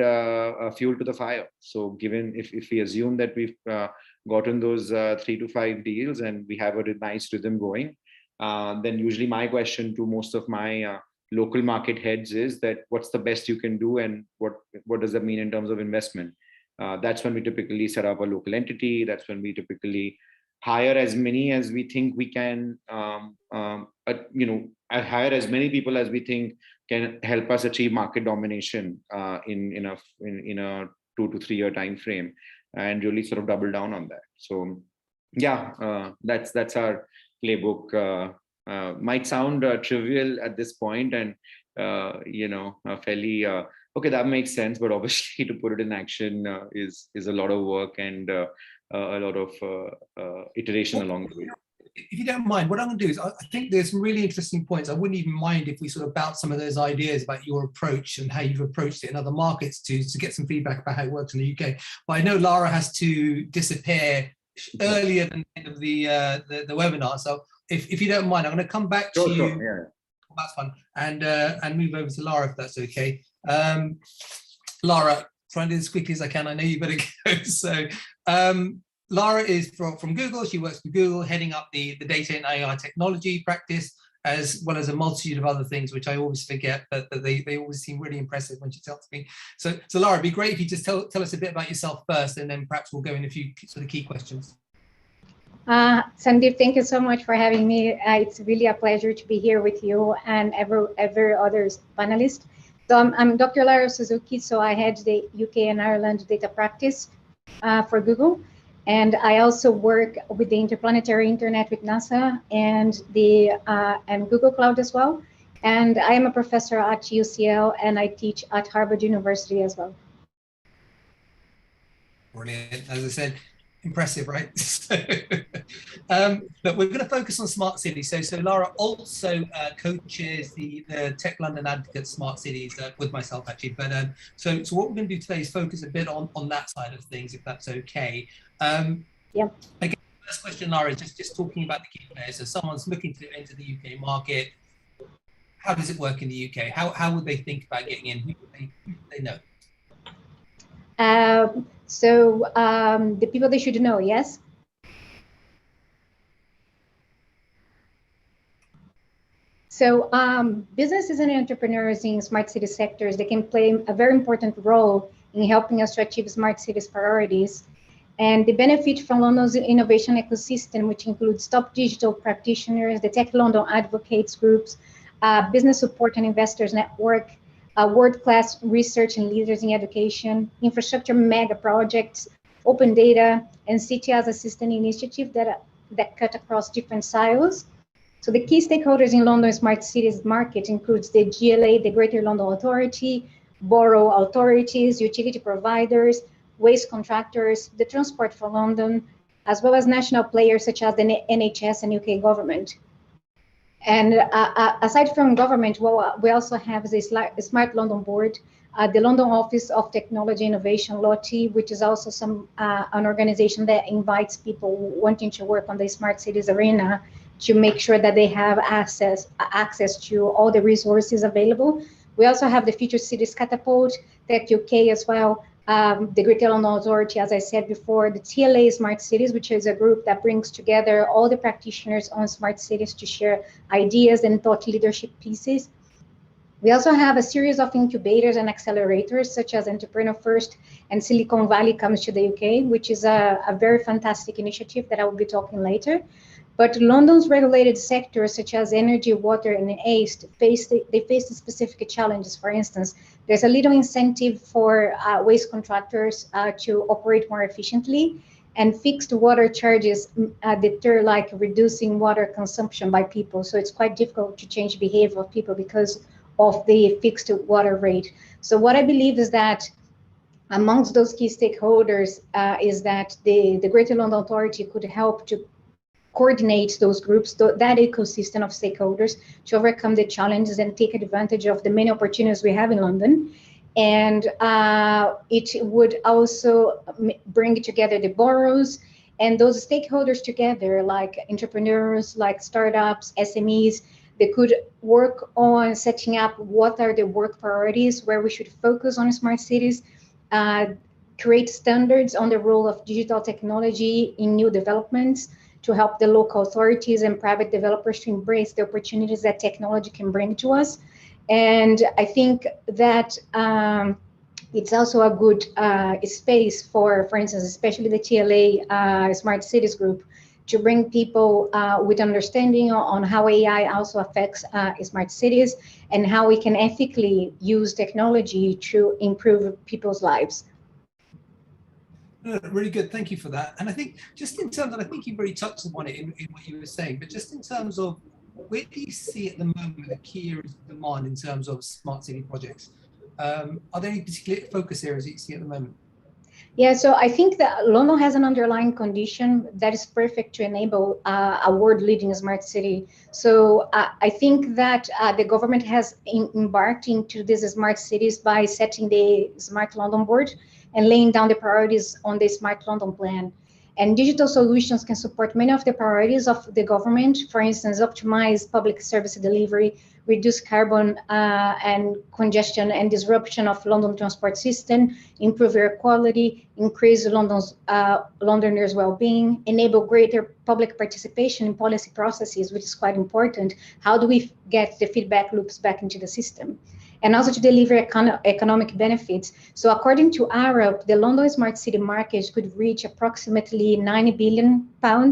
fuel to the fire. So given if we assume that we've gotten those 3 to 5 deals and we have a nice rhythm going, then usually my question to most of my local market heads is that what's the best you can do, and what does that mean in terms of investment? That's when we typically set up a local entity. That's when we typically hire as many as we think we can, hire as many people as we think can help us achieve market domination in a 2 to 3 year time frame, and really sort of double down on that. So yeah, that's our playbook. Might sound trivial at this point, and fairly okay, that makes sense, but obviously to put it in action is a lot of work and a lot of iteration along the way. If you don't mind, what I'm going to do is I think there's some really interesting points. I wouldn't even mind if we sort of bounce some of those ideas about your approach and how you've approached it in other markets to get some feedback about how it works in the UK. But I know Lara has to disappear earlier than the end of the webinar. So if you don't mind, I'm going to come back to you. Sure, yeah. That's fun. And move over to Lara, if that's okay. Lara, trying to do this as quickly as I can. I know you've got to go. So Lara is from Google. She works for Google, heading up the data and AI technology practice, as well as a multitude of other things, which I always forget, but they always seem really impressive when she tells me. So Lara, it'd be great if you just tell us a bit about yourself first, and then perhaps we'll go in a few sort of key questions. Sandeep, thank you so much for having me. It's really a pleasure to be here with you and every other panelist. So I'm Dr. Lara Suzuki, so I head the UK and Ireland data practice for Google. And I also work with the Interplanetary Internet with NASA and and Google Cloud as well. And I am a professor at UCL, and I teach at Harvard University as well. Brilliant. As I said, impressive, right? But we're going to focus on smart cities. So Lara also coaches the Tech London Advocate Smart Cities with myself, actually. But so what we're going to do today is focus a bit on that side of things, if that's okay. Yeah. Again, the first question, Lara, is just talking about the key players. So someone's looking to enter the UK market. How does it work in the UK? How would they think about getting in? Who do they know? The people they should know, yes? So businesses and entrepreneurs in smart city sectors, they can play a very important role in helping us to achieve smart cities priorities. And they benefit from London's innovation ecosystem, which includes top digital practitioners, the Tech London advocates groups, business support and investors network, world-class research and leaders in education, infrastructure mega projects, open data, and City as a System initiative that cut across different silos. So the key stakeholders in London smart cities market includes the GLA, the Greater London Authority, borough authorities, utility providers, waste contractors, the Transport for London, as well as national players such as the NHS and UK government. And aside from government, well, we also have the Smart London Board, the London Office of Technology Innovation, LOTI, which is also an organization that invites people wanting to work on the smart cities arena to make sure that they have access to all the resources available. We also have the Future Cities Catapult, Tech UK as well, the Greater London Authority, as I said before, the TLA Smart Cities, which is a group that brings together all the practitioners on smart cities to share ideas and thought leadership pieces. We also have a series of incubators and accelerators, such as Entrepreneur First and Silicon Valley Comes to the UK, which is a very fantastic initiative that I will be talking later. But London's regulated sectors, such as energy, water, and waste, face specific challenges. For instance, there's a little incentive for waste contractors to operate more efficiently, and fixed water charges deter like reducing water consumption by people. So it's quite difficult to change behavior of people because of the fixed water rate. So what I believe is that amongst those key stakeholders is that the Greater London Authority could help to coordinate those groups, that ecosystem of stakeholders to overcome the challenges and take advantage of the many opportunities we have in London. And it would also bring together the boroughs and those stakeholders together, like entrepreneurs, like startups, SMEs. They could work on setting up what are the work priorities, where we should focus on smart cities, create standards on the role of digital technology in new developments to help the local authorities and private developers to embrace the opportunities that technology can bring to us. And I think that it's also a good space for instance, especially the TLA Smart Cities Group, to bring people with understanding on how AI also affects smart cities and how we can ethically use technology to improve people's lives. Really good, thank you for that. And I think just in terms of, I think you've already touched upon it in what you were saying, but just in terms of where do you see at the moment the key areas of demand in terms of smart city projects? Are there any particular focus areas that you see at the moment? Yeah, so I think that London has an underlying condition that is perfect to enable a world-leading smart city. So I think that the government has embarked into these smart cities by setting the Smart London Board and laying down the priorities on the Smart London Plan. And digital solutions can support many of the priorities of the government, for instance, optimize public service delivery, reduce carbon and congestion and disruption of London transport system, improve air quality, increase Londoners' well-being, enable greater public participation in policy processes, which is quite important. How do we get the feedback loops back into the system? And also to deliver economic benefits. So according to Arup, the London smart city market could reach approximately £90 billion by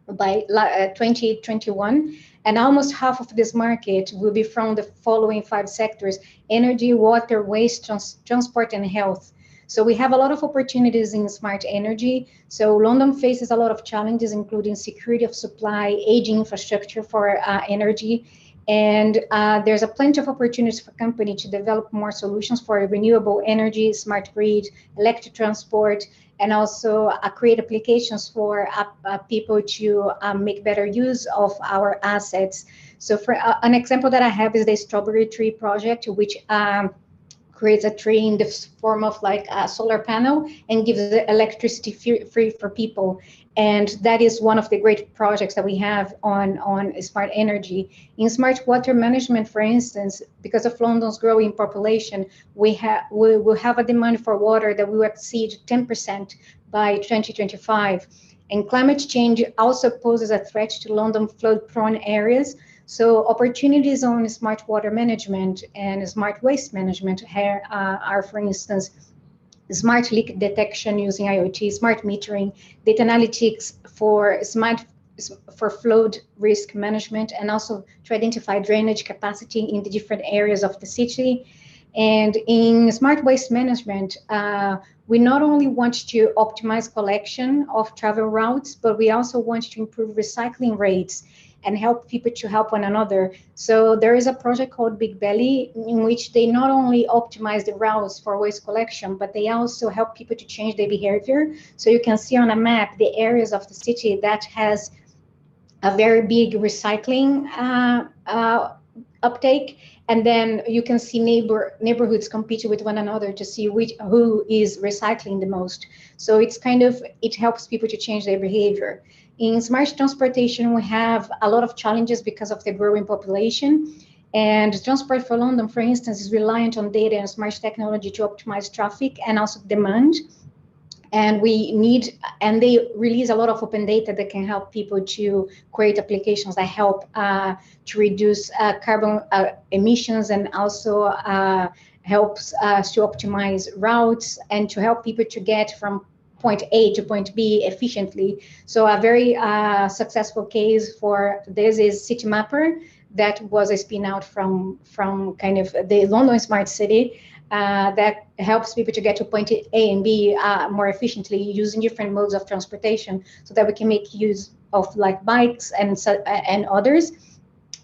2021. And almost half of this market will be from the following 5 sectors: energy, water, waste, transport, and health. So we have a lot of opportunities in smart energy. So London faces a lot of challenges, including security of supply, aging infrastructure for energy. And there's a plenty of opportunities for companies to develop more solutions for renewable energy, smart grid, electric transport, and also create applications for people to make better use of our assets. So for an example that I have is the Strawberry Tree project, which creates a tree in the form of like a solar panel and gives the electricity free for people. And that is one of the great projects that we have on smart energy. In smart water management, for instance, because of London's growing population, we will have a demand for water that will exceed 10% by 2025. And climate change also poses a threat to London flood-prone areas. So opportunities on smart water management and smart waste management here are, for instance, smart leak detection using IoT, smart metering, data analytics for flood risk management, and also to identify drainage capacity in the different areas of the city. And in smart waste management, we not only want to optimize collection of travel routes, but we also want to improve recycling rates and help people to help one another. So there is a project called Big Belly in which they not only optimize the routes for waste collection, but they also help people to change their behavior. So you can see on a map the areas of the city that has a very big recycling uptake, and then you can see neighborhoods competing with one another to see who is recycling the most. So it helps people to change their behavior. In smart transportation, we have a lot of challenges because of the growing population. And Transport for London, for instance, is reliant on data and smart technology to optimize traffic and also demand. And they release a lot of open data that can help people to create applications that help to reduce carbon emissions, and also helps us to optimize routes and to help people to get from point A to point B efficiently. So a very successful case for this is Citymapper, that was a spin out from kind of the London Smart City that helps people to get to point A and B more efficiently using different modes of transportation, so that we can make use of like bikes and others.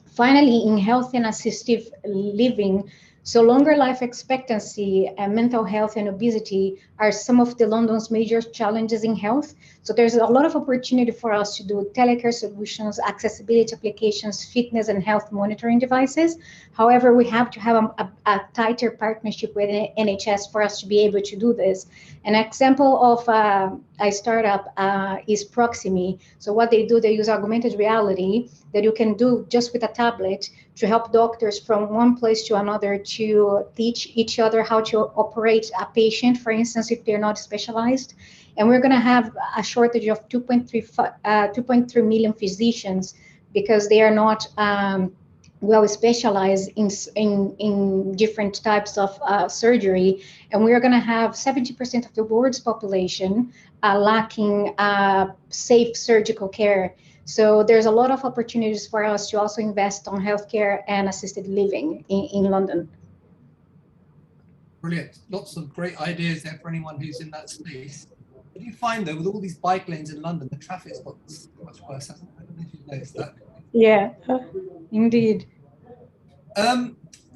Finally, in health and assistive living, So longer life expectancy and mental health and obesity are some of the London's major challenges in health. So there's a lot of opportunity for us to do telecare solutions, accessibility applications, fitness and health monitoring devices. However, we have to have a tighter partnership with NHS for us to be able to do this. An example of a startup is Proximi. So what they do, they use augmented reality that you can do just with a tablet to help doctors from one place to another to teach each other how to operate a patient, for instance, if they're not specialized. And we're going to have a shortage of 2.3 million physicians because they are not well specialized in different types of surgery. And we are going to have 70% of the world's population lacking safe surgical care. So there's a lot of opportunities for us to also invest on healthcare and assisted living in London. Brilliant. Lots of great ideas there for anyone who's in that space. What do you find though, with all these bike lanes in London, the traffic's got much worse, hasn't it? I don't know if you've noticed that. Yeah, indeed.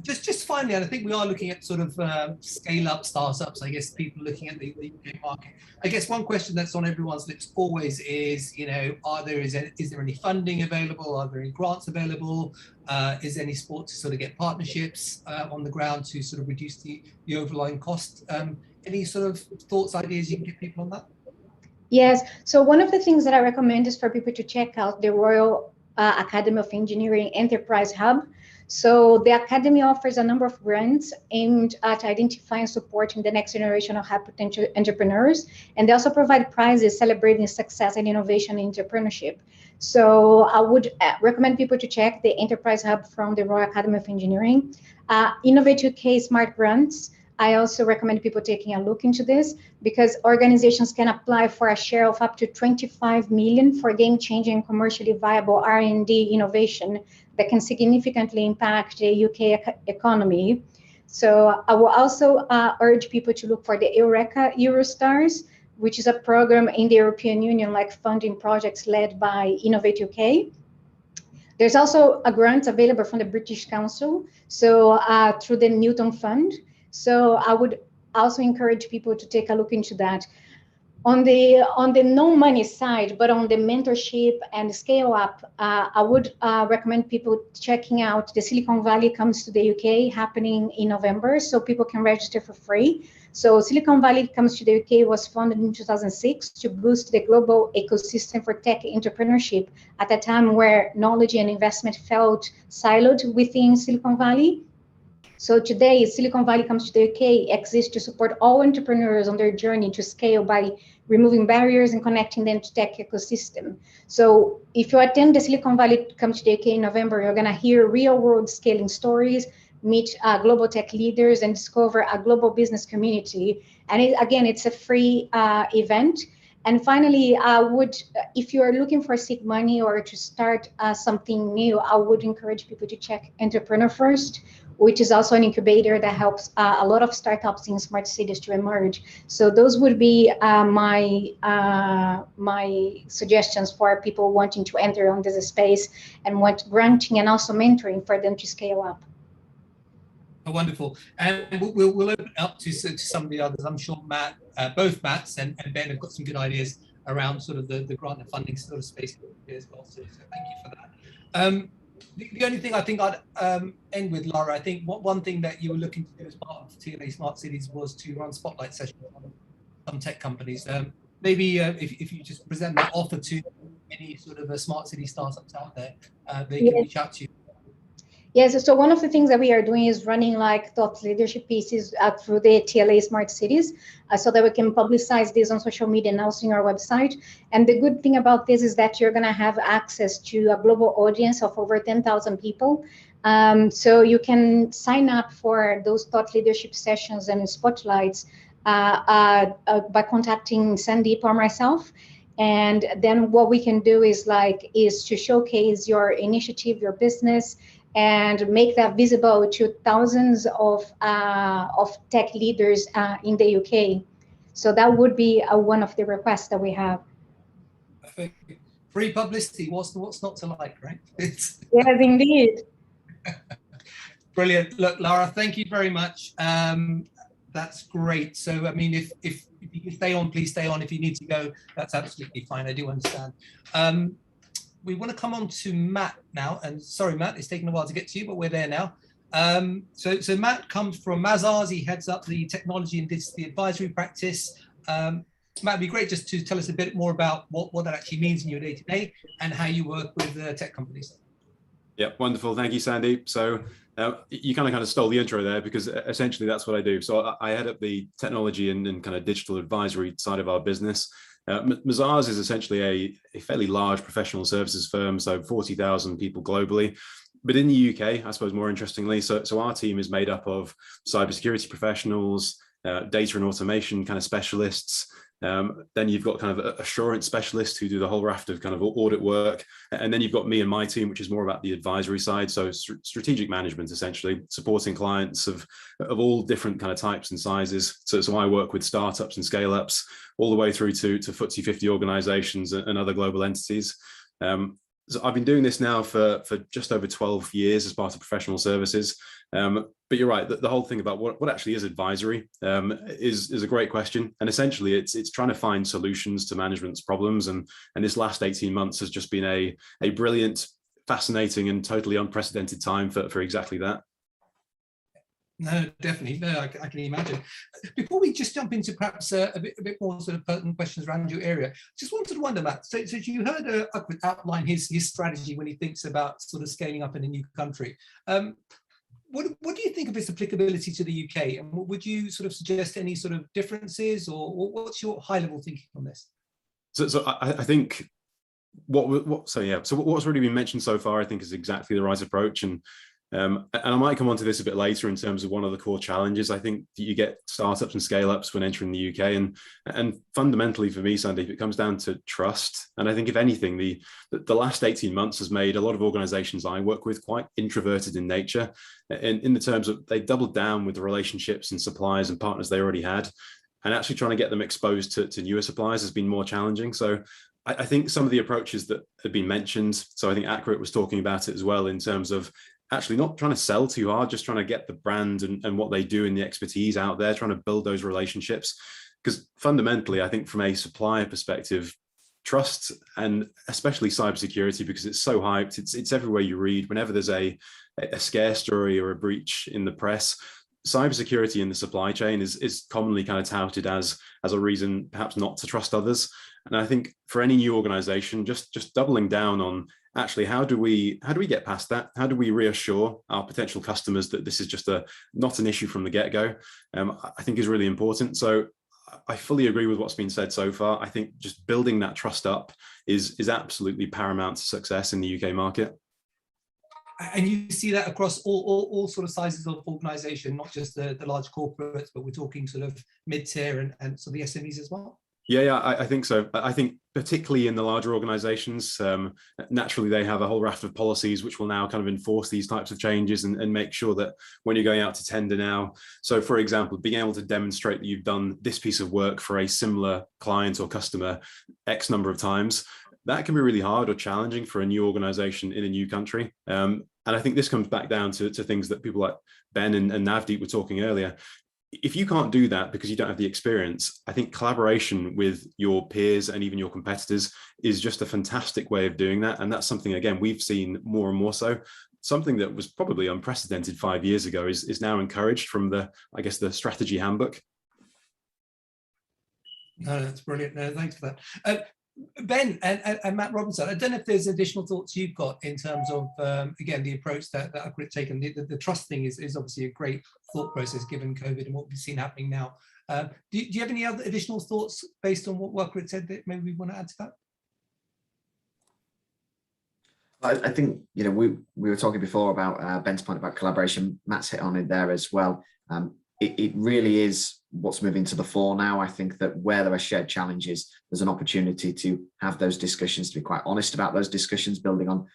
Just finally, and I think we are looking at sort of scale-up startups, I guess, people looking at the UK market. I guess one question that's on everyone's lips always is, you know, is there any funding available? Are there any grants available? Is there any support to sort of get partnerships on the ground to sort of reduce the overlying cost? Any sort of thoughts, ideas you can give people on that? Yes, so one of the things that I recommend is for people to check out the Royal Academy of Engineering Enterprise Hub. So the Academy offers a number of grants aimed at identifying and supporting the next generation of high potential entrepreneurs. And they also provide prizes celebrating success and innovation in entrepreneurship. So I would recommend people to check the Enterprise Hub from the Royal Academy of Engineering. Innovate UK Smart Grants. I also recommend people taking a look into this because organizations can apply for a share of up to 25 million for game-changing commercially viable R&D innovation that can significantly impact the UK economy. So I will also urge people to look for the Eureka Eurostars, which is a program in the European Union like funding projects led by Innovate UK. There's also a grant available from the British Council, so through the Newton Fund. So I would also encourage people to take a look into that. On the no money side, but on the mentorship and scale up, I would recommend people checking out the Silicon Valley Comes to the UK happening in November, so people can register for free. So Silicon Valley Comes to the UK was founded in 2006 to boost the global ecosystem for tech entrepreneurship at a time where knowledge and investment felt siloed within Silicon Valley. So today, Silicon Valley Comes to the UK exists to support all entrepreneurs on their journey to scale by removing barriers and connecting them to tech ecosystem. So if you attend the Silicon Valley Comes to the UK in November, you're gonna hear real world scaling stories, meet global tech leaders and discover a global business community. And again, it's a free event. And finally, if you are looking for seed money or to start something new, I would encourage people to check Entrepreneur First, which is also an incubator that helps a lot of startups in smart cities to emerge. So those would be my suggestions for people wanting to enter on this space and want granting and also mentoring for them to scale up. Oh, wonderful. And we'll open up to some of the others. I'm sure Matt, both Matts and Ben have got some good ideas around sort of the grant and funding sort of space as well. So thank you for that. The only thing I think I'd end with, Lara, I think one thing that you were looking to do as part of TLA Smart Cities was to run spotlight sessions on some tech companies. Maybe if you just present that offer to any sort of a smart city startups out there, they can reach out to you. Yes, so one of the things that we are doing is running like thought leadership pieces through the TLA Smart Cities so that we can publicize this on social media and also in our website. And the good thing about this is that you're going to have access to a global audience of over 10,000 people. So you can sign up for those thought leadership sessions and spotlights by contacting Sandeep or myself. And then what we can do is to showcase your initiative, your business, and make that visible to thousands of tech leaders in the UK. So that would be one of the requests that we have. Perfect. Free publicity, what's not to like, right? Yes, indeed. Brilliant. Look, Lara, thank you very much. That's great. So, I mean, if you can stay on, please stay on. If you need to go, that's absolutely fine. I do understand. We want to come on to Matt now. And sorry, Matt, it's taken a while to get to you, but we're there now. So Matt comes from Mazars. He heads up the technology and digital advisory practice. Matt, it'd be great just to tell us a bit more about what that actually means in your day-to-day and how you work with tech companies. Yeah, wonderful. Thank you, Sandy. So you kind of stole the intro there, because essentially that's what I do. So I head up the technology and kind of digital advisory side of our business. Mazars is essentially a fairly large professional services firm, so 40,000 people globally. But in the UK, I suppose more interestingly, so our team is made up of cybersecurity professionals, data and automation kind of specialists. Then you've got kind of assurance specialists who do the whole raft of kind of audit work. And then you've got me and my team, which is more about the advisory side. So strategic management, essentially supporting clients of all different kind of types and sizes. So I work with startups and scale ups all the way through to FTSE 50 organizations and other global entities. So I've been doing this now for just over 12 years as part of professional services. But you're right, the whole thing about what actually is advisory is a great question. And essentially it's trying to find solutions to management's problems. And this last 18 months has just been a brilliant, fascinating and totally unprecedented time for exactly that. No, definitely. No, I can imagine. Before we just jump into perhaps a bit more sort of pertinent questions around your area, just wanted to wonder, Matt, so you heard Aykroyd outline his strategy when he thinks about sort of scaling up in a new country. What do you think of its applicability to the UK? And would you sort of suggest any sort of differences, or what's your high level thinking on this? So I think what's already been mentioned so far, I think, is exactly the right approach. And I might come on to this a bit later in terms of one of the core challenges I think that you get startups and scale ups when entering the UK. And fundamentally for me, Sandeep, it comes down to trust. And I think if anything, the last 18 months has made a lot of organizations I work with quite introverted in nature, in the terms of they doubled down with the relationships and suppliers and partners they already had. And actually trying to get them exposed to newer suppliers has been more challenging. So I think some of the approaches that have been mentioned, so I think Aykroyd was talking about it as well, in terms of actually not trying to sell too hard, just trying to get the brand and what they do and the expertise out there, trying to build those relationships. Because fundamentally, I think from a supplier perspective, trust, and especially cybersecurity, because it's so hyped, it's everywhere you read. Whenever there's a scare story or a breach in the press, cybersecurity in the supply chain is commonly kind of touted as a reason perhaps not to trust others. And I think for any new organization, just doubling down on actually how do we get past that? How do we reassure our potential customers that this is just not an issue from the get-go? I think is really important. So I fully agree with what's been said so far. I think just building that trust up is absolutely paramount to success in the UK market. And you see that across all sort of sizes of organization, not just the large corporates, but we're talking sort of mid-tier and so the SMEs as well? Yeah, I think so. I think particularly in the larger organizations, naturally they have a whole raft of policies which will now kind of enforce these types of changes and make sure that when you're going out to tender now, so for example, being able to demonstrate that you've done this piece of work for a similar client or customer X number of times, that can be really hard or challenging for a new organization in a new country. And I think this comes back down to things that people like Ben and Navdeep were talking earlier. If you can't do that because you don't have the experience, I think collaboration with your peers and even your competitors is just a fantastic way of doing that. And that's something, again, we've seen more and more so. Something that was probably unprecedented 5 years ago is now encouraged from the strategy handbook. No, that's brilliant. No, thanks for that. Ben and Matt Robinson, I don't know if there's additional thoughts you've got in terms of, again, the approach that Aykroyd taken. The trust thing is obviously a great thought process given COVID and what we've seen happening now. Do you have any other additional thoughts based on what Aykroyd said that maybe we want to add to that? I think, we were talking before about Ben's point about collaboration. Matt's hit on it there as well. It really is what's moving to the fore now. I think that where there are shared challenges, there's an opportunity to have those discussions, to be quite honest about those discussions, building on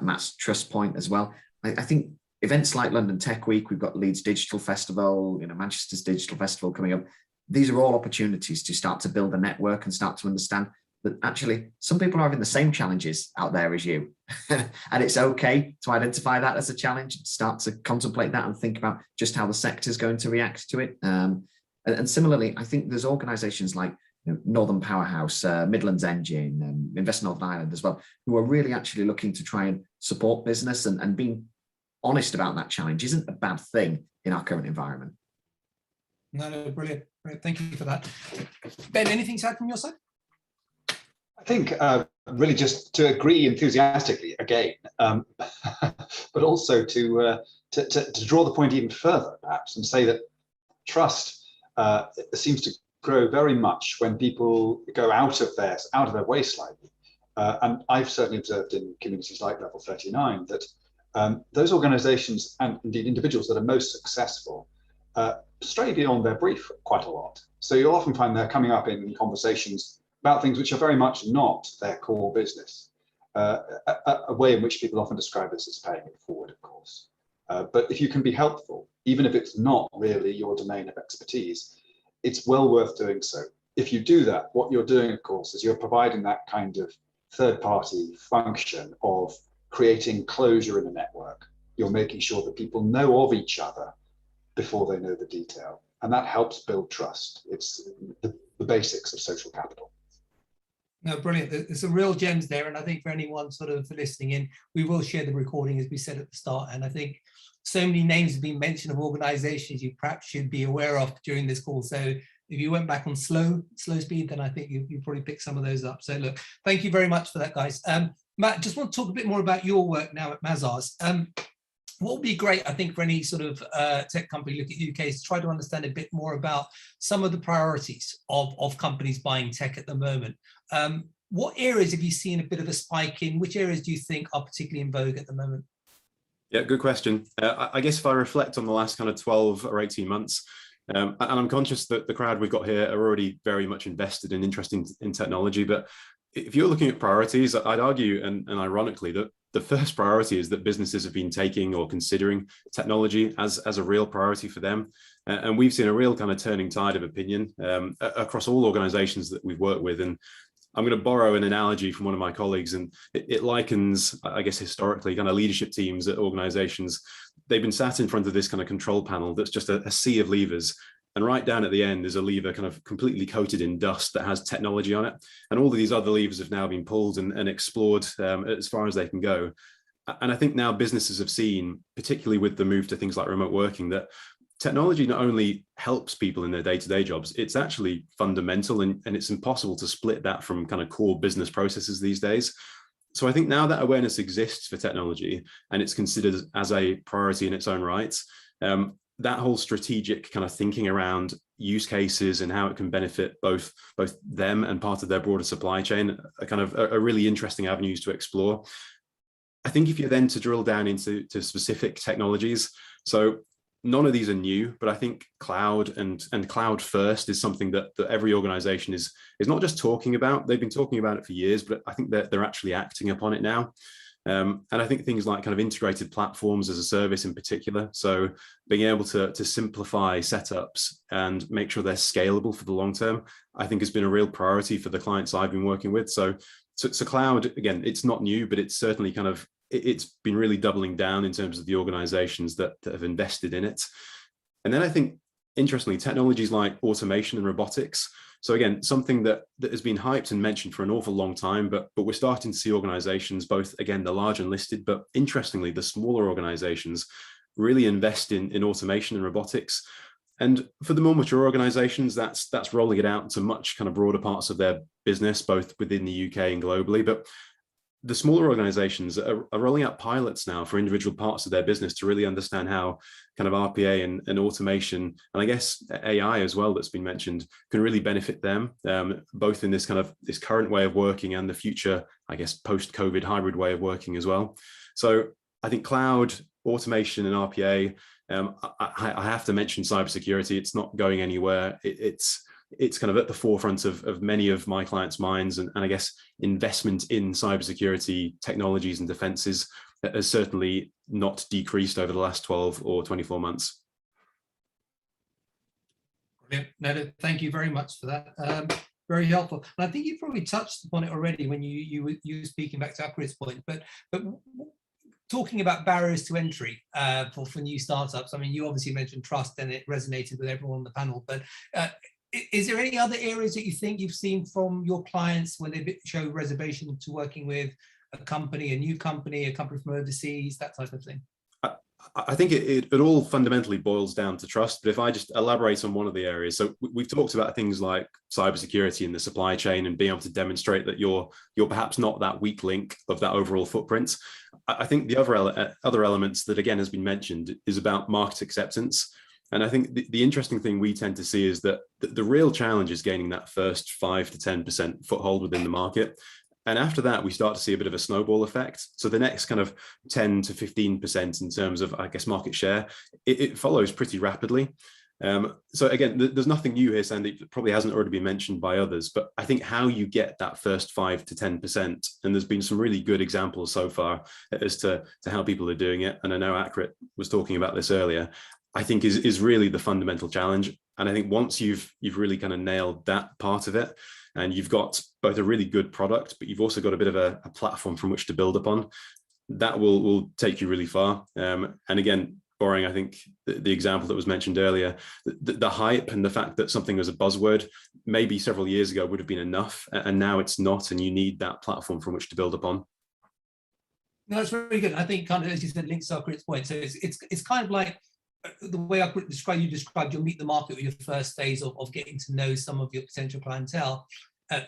Matt's trust point as well. I think events like London Tech Week, we've got Leeds Digital Festival, Manchester's Digital Festival coming up. These are all opportunities to start to build a network and start to understand that actually some people are having the same challenges out there as you. And it's okay to identify that as a challenge, start to contemplate that and think about just how the sector is going to react to it. And similarly, I think there's organizations like Northern Powerhouse, Midlands Engine, Invest Northern Ireland as well, who are really actually looking to try and support business, and being honest about that challenge isn't a bad thing in our current environment. No, brilliant. Thank you for that. Ben, anything to add from your side? I think really just to agree enthusiastically again, but also to draw the point even further, perhaps, and say that trust seems to grow very much when people go out of their way slightly. And I've certainly observed in communities like Level 39 that those organisations and indeed individuals that are most successful stray beyond their brief quite a lot. So you'll often find they're coming up in conversations about things which are very much not their core business, a way in which people often describe this as paying it forward, of course. But if you can be helpful, even if it's not really your domain of expertise, it's well worth doing so. If you do that, what you're doing, of course, is you're providing that kind of third-party function of creating closure in a network. You're making sure that people know of each other before they know the detail. And that helps build trust. It's the basics of social capital. No, brilliant. There's some real gems there. And I think for anyone sort of listening in, we will share the recording, as we said at the start. And I think so many names have been mentioned of organizations you perhaps should be aware of during this call. So if you went back on slow speed, then I think you probably picked some of those up. So look, thank you very much for that, guys. Matt, just want to talk a bit more about your work now at Mazars. What would be great, I think, for any sort of tech company look at UK is to try to understand a bit more about some of the priorities of companies buying tech at the moment. What areas have you seen a bit of a spike in? Which areas do you think are particularly in vogue at the moment? Yeah, good question. I guess if I reflect on the last kind of 12 or 18 months, and I'm conscious that the crowd we've got here are already very much invested and interested in technology, but if you're looking at priorities, I'd argue, and ironically, that the first priority is that businesses have been taking or considering technology as a real priority for them. And we've seen a real kind of turning tide of opinion across all organizations that we've worked with. And I'm going to borrow an analogy from one of my colleagues, and it likens, I guess, historically kind of leadership teams at organizations. They've been sat in front of this kind of control panel that's just a sea of levers. And right down at the end is a lever kind of completely coated in dust that has technology on it. And all of these other levers have now been pulled and explored as far as they can go. And I think now businesses have seen, particularly with the move to things like remote working, that technology not only helps people in their day-to-day jobs, it's actually fundamental, and it's impossible to split that from kind of core business processes these days. So I think now that awareness exists for technology and it's considered as a priority in its own right, that whole strategic kind of thinking around use cases and how it can benefit both them and part of their broader supply chain are kind of a really interesting avenues to explore. I think if you're then to drill down into specific technologies, so none of these are new, but I think cloud and cloud first is something that every organization is not just talking about. They've been talking about it for years, but I think that they're actually acting upon it now. And I think things like kind of integrated platforms as a service in particular, so being able to simplify setups and make sure they're scalable for the long term, I think has been a real priority for the clients I've been working with. So cloud, again, it's not new, but it's certainly kind of, it's been really doubling down in terms of the organizations that have invested in it. And then I think, interestingly, technologies like automation and robotics. So again, something that has been hyped and mentioned for an awful long time, but we're starting to see organizations, both, again, the large and listed, but interestingly, the smaller organizations really invest in automation and robotics. And for the more mature organizations, that's rolling it out to much kind of broader parts of their business, both within the UK and globally. But the smaller organizations are rolling out pilots now for individual parts of their business to really understand how kind of RPA and automation, and I guess AI as well, that's been mentioned, can really benefit them, both in this current way of working and the future, I guess, post-COVID hybrid way of working as well. So I think cloud, automation and RPA, I have to mention cybersecurity. It's not going anywhere. It's kind of at the forefront of many of my clients' minds, and I guess investment in cybersecurity technologies and defenses has certainly not decreased over the last 12 or 24 months. Brilliant. No, thank you very much for that. very helpful. And I think you probably touched upon it already when you were speaking back to Akrit's point, but talking about barriers to entry for new startups. I mean, you obviously mentioned trust, and it resonated with everyone on the panel, but is there any other areas that you think you've seen from your clients where they show reservation to working with a company, a new company, a company from overseas, that type of thing? I think it all fundamentally boils down to trust. But if I just elaborate on one of the areas, so we've talked about things like cybersecurity in the supply chain and being able to demonstrate that you're perhaps not that weak link of that overall footprint. I think the other elements that again has been mentioned is about market acceptance. And I think the interesting thing we tend to see is that the real challenge is gaining that first 5 to 10% foothold within the market. And after that, we start to see a bit of a snowball effect. So the next kind of 10 to 15% in terms of, I guess, market share, it follows pretty rapidly. So again, there's nothing new here, Sandy, that probably hasn't already been mentioned by others, but I think how you get that first 5 to 10%, and there's been some really good examples so far as to how people are doing it. And I know Akrit was talking about this earlier, I think is really the fundamental challenge. And I think once you've really kind of nailed that part of it, and you've got both a really good product, but you've also got a bit of a platform from which to build upon, that will take you really far. And again, borrowing, I think, the example that was mentioned earlier, the hype and the fact that something was a buzzword maybe several years ago would have been enough, and now it's not, and you need that platform from which to build upon. No, that's very good. I think kind of, as you said, links to Akrit's point. So it's kind of like the way I describe, you described, you'll meet the market with your first phase of getting to know some of your potential clientele.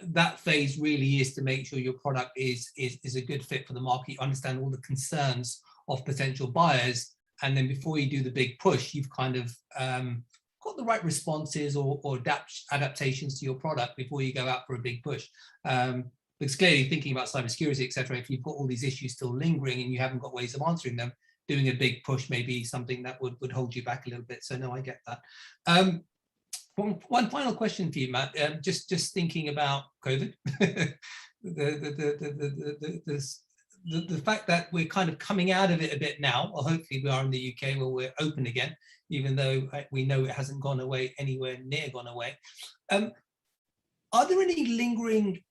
That phase really is to make sure your product is a good fit for the market. You understand all the concerns of potential buyers, and then before you do the big push, you've kind of got the right responses or adaptations to your product before you go out for a big push. Because clearly, thinking about cybersecurity, etc., if you've got all these issues still lingering and you haven't got ways of answering them, doing a big push may be something that would hold you back a little bit. So no, I get that. One final question for you, Matt. Just thinking about COVID, the fact that we're kind of coming out of it a bit now, or hopefully we are in the UK where we're open again, even though we know it hasn't gone away, anywhere near gone away. Are there any lingering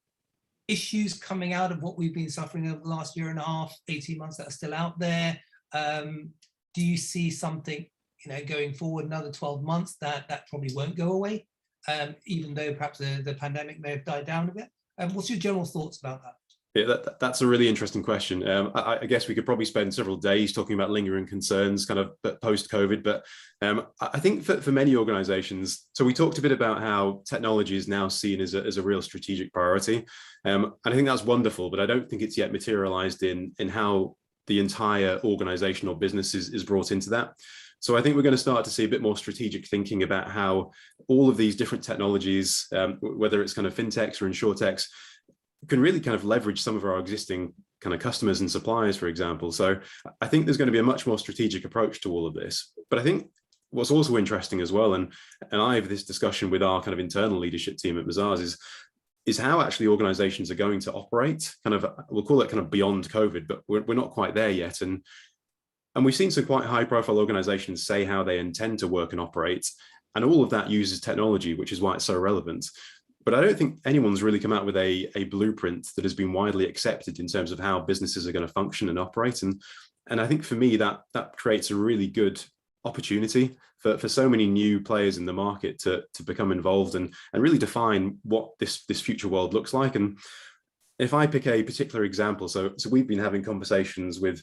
issues coming out of what we've been suffering over the last year and a half, 18 months that are still out there? Do you see something, going forward another 12 months that probably won't go away, even though perhaps the pandemic may have died down a bit? What's your general thoughts about that? Yeah, that's a really interesting question. I guess we could probably spend several days talking about lingering concerns kind of post-COVID, but I think for many organizations, so we talked a bit about how technology is now seen as a real strategic priority. And I think that's wonderful, but I don't think it's yet materialized in how the entire organization or business is brought into that. So I think we're going to start to see a bit more strategic thinking about how all of these different technologies, whether it's kind of fintechs or insurtechs, can really kind of leverage some of our existing kind of customers and suppliers, for example. So I think there's going to be a much more strategic approach to all of this. But I think what's also interesting as well, and I have this discussion with our kind of internal leadership team at Mazars, is how actually organizations are going to operate, kind of, we'll call it kind of beyond COVID, but we're not quite there yet. And we've seen some quite high profile organizations say how they intend to work and operate. And all of that uses technology, which is why it's so relevant. But I don't think anyone's really come out with a blueprint that has been widely accepted in terms of how businesses are going to function and operate. And I think for me, that creates a really good opportunity for so many new players in the market to become involved and really define what this future world looks like. And if I pick a particular example, so we've been having conversations with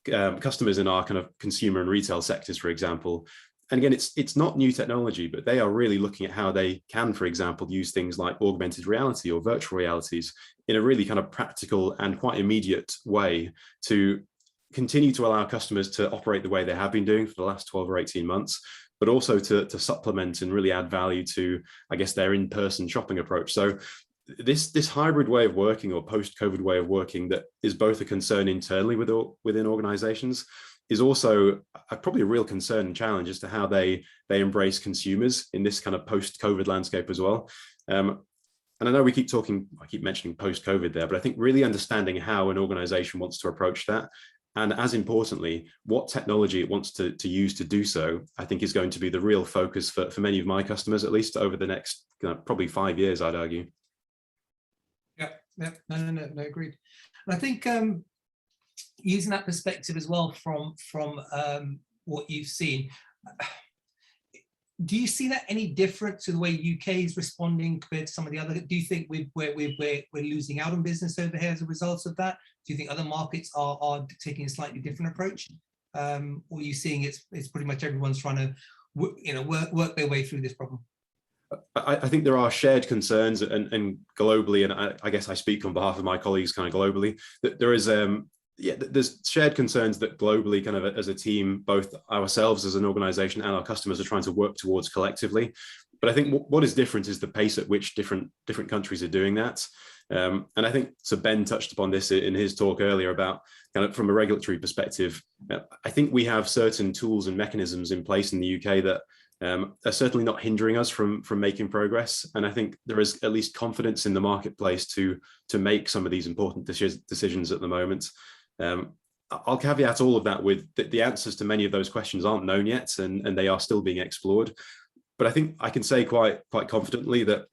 customers in our kind of consumer and retail sectors, for example. And again, it's not new technology, but they are really looking at how they can, for example, use things like augmented reality or virtual realities in a really kind of practical and quite immediate way to continue to allow customers to operate the way they have been doing for the last 12 or 18 months, but also to supplement and really add value to, I guess, their in-person shopping approach. So this hybrid way of working or post-COVID way of working that is both a concern internally within organizations is also probably a real concern and challenge as to how they embrace consumers in this kind of post-COVID landscape as well. And I know I keep mentioning post-COVID there, but I think really understanding how an organization wants to approach that, and as importantly, what technology it wants to use to do so, I think is going to be the real focus for many of my customers, at least over the next probably 5 years, I'd argue. Yeah, no, agreed. And I think using that perspective as well from what you've seen, do you see that any different to the way UK is responding compared to some of the other? Do you think we're losing out on business over here as a result of that? Do you think other markets are taking a slightly different approach, or are you seeing it's pretty much everyone's trying to work their way through this problem? I think there are shared concerns, and globally, and I guess I speak on behalf of my colleagues kind of globally, that there is there's shared concerns that globally, kind of as a team, both ourselves as an organization and our customers are trying to work towards collectively. But I think what is different is the pace at which different countries are doing that. And I think, so Ben touched upon this in his talk earlier about kind of from a regulatory perspective. I think we have certain tools and mechanisms in place in the UK that are certainly not hindering us from making progress. And I think there is at least confidence in the marketplace to make some of these important decisions at the moment. I'll caveat all of that with the answers to many of those questions aren't known yet, and they are still being explored. But I think I can say quite confidently that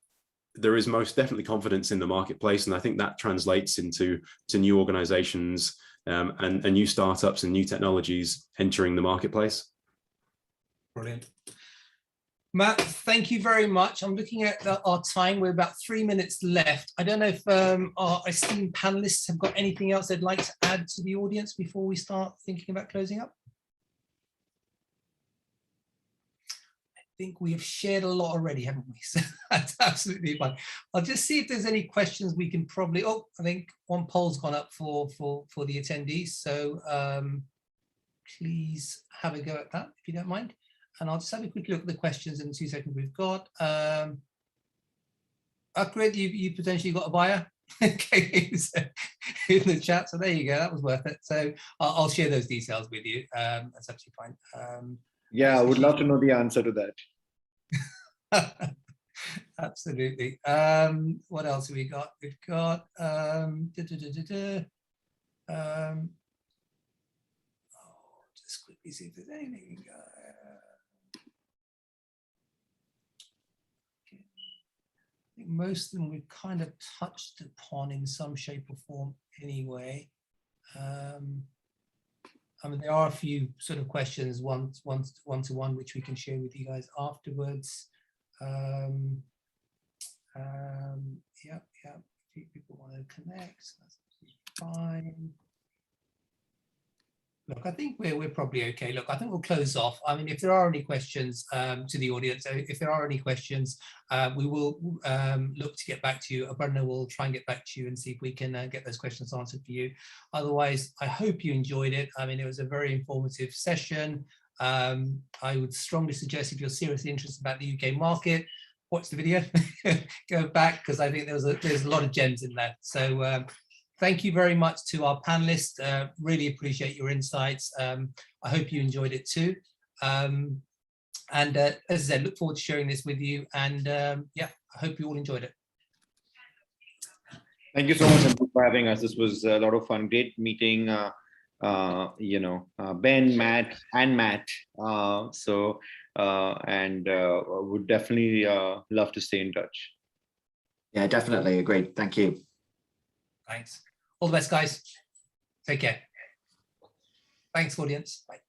there is most definitely confidence in the marketplace, and I think that translates into new organizations and new startups and new technologies entering the marketplace. Brilliant. Matt, thank you very much. I'm looking at our time. We're about 3 minutes left. I don't know if our esteemed panelists have got anything else they'd like to add to the audience before we start thinking about closing up. I think we have shared a lot already, haven't we? So that's absolutely fine. I'll just see if there's any questions we can probably, oh, I think one poll's gone up for the attendees. So please have a go at that if you don't mind. And I'll just have a quick look at the questions in the 2 seconds we've got. Upgrade, you potentially got a buyer. Okay, so in the chat. So there you go. That was worth it. So I'll share those details with you. That's absolutely fine. Yeah, I would love to know the answer to that. Absolutely. What else have we got? We've got just quickly see if there's anything. I think most of them we've kind of touched upon in some shape or form anyway. I mean, there are a few sort of questions one to one, which we can share with you guys afterwards. Yeah, a few people want to connect, so that's fine. Look, I think we're probably okay. Look, I think we'll close off. I mean, if there are any questions to the audience, if there are any questions, we will look to get back to you. Brendan will try and get back to you and see if we can get those questions answered for you. Otherwise, I hope you enjoyed it. I mean, it was a very informative session. I would strongly suggest, if you're seriously interested about the UK market, watch the video, go back, because I think there's a lot of gems in there. So thank you very much to our panelists. Really appreciate your insights. I hope you enjoyed it too. And as I said, look forward to sharing this with you. And yeah, I hope you all enjoyed it. Thank you so much for having us. This was a lot of fun. Great meeting, Ben, Matt, and Matt. Would definitely love to stay in touch. Yeah, definitely agreed. Thank you. Thanks. All the best, guys. Take care. Thanks, audience. Bye.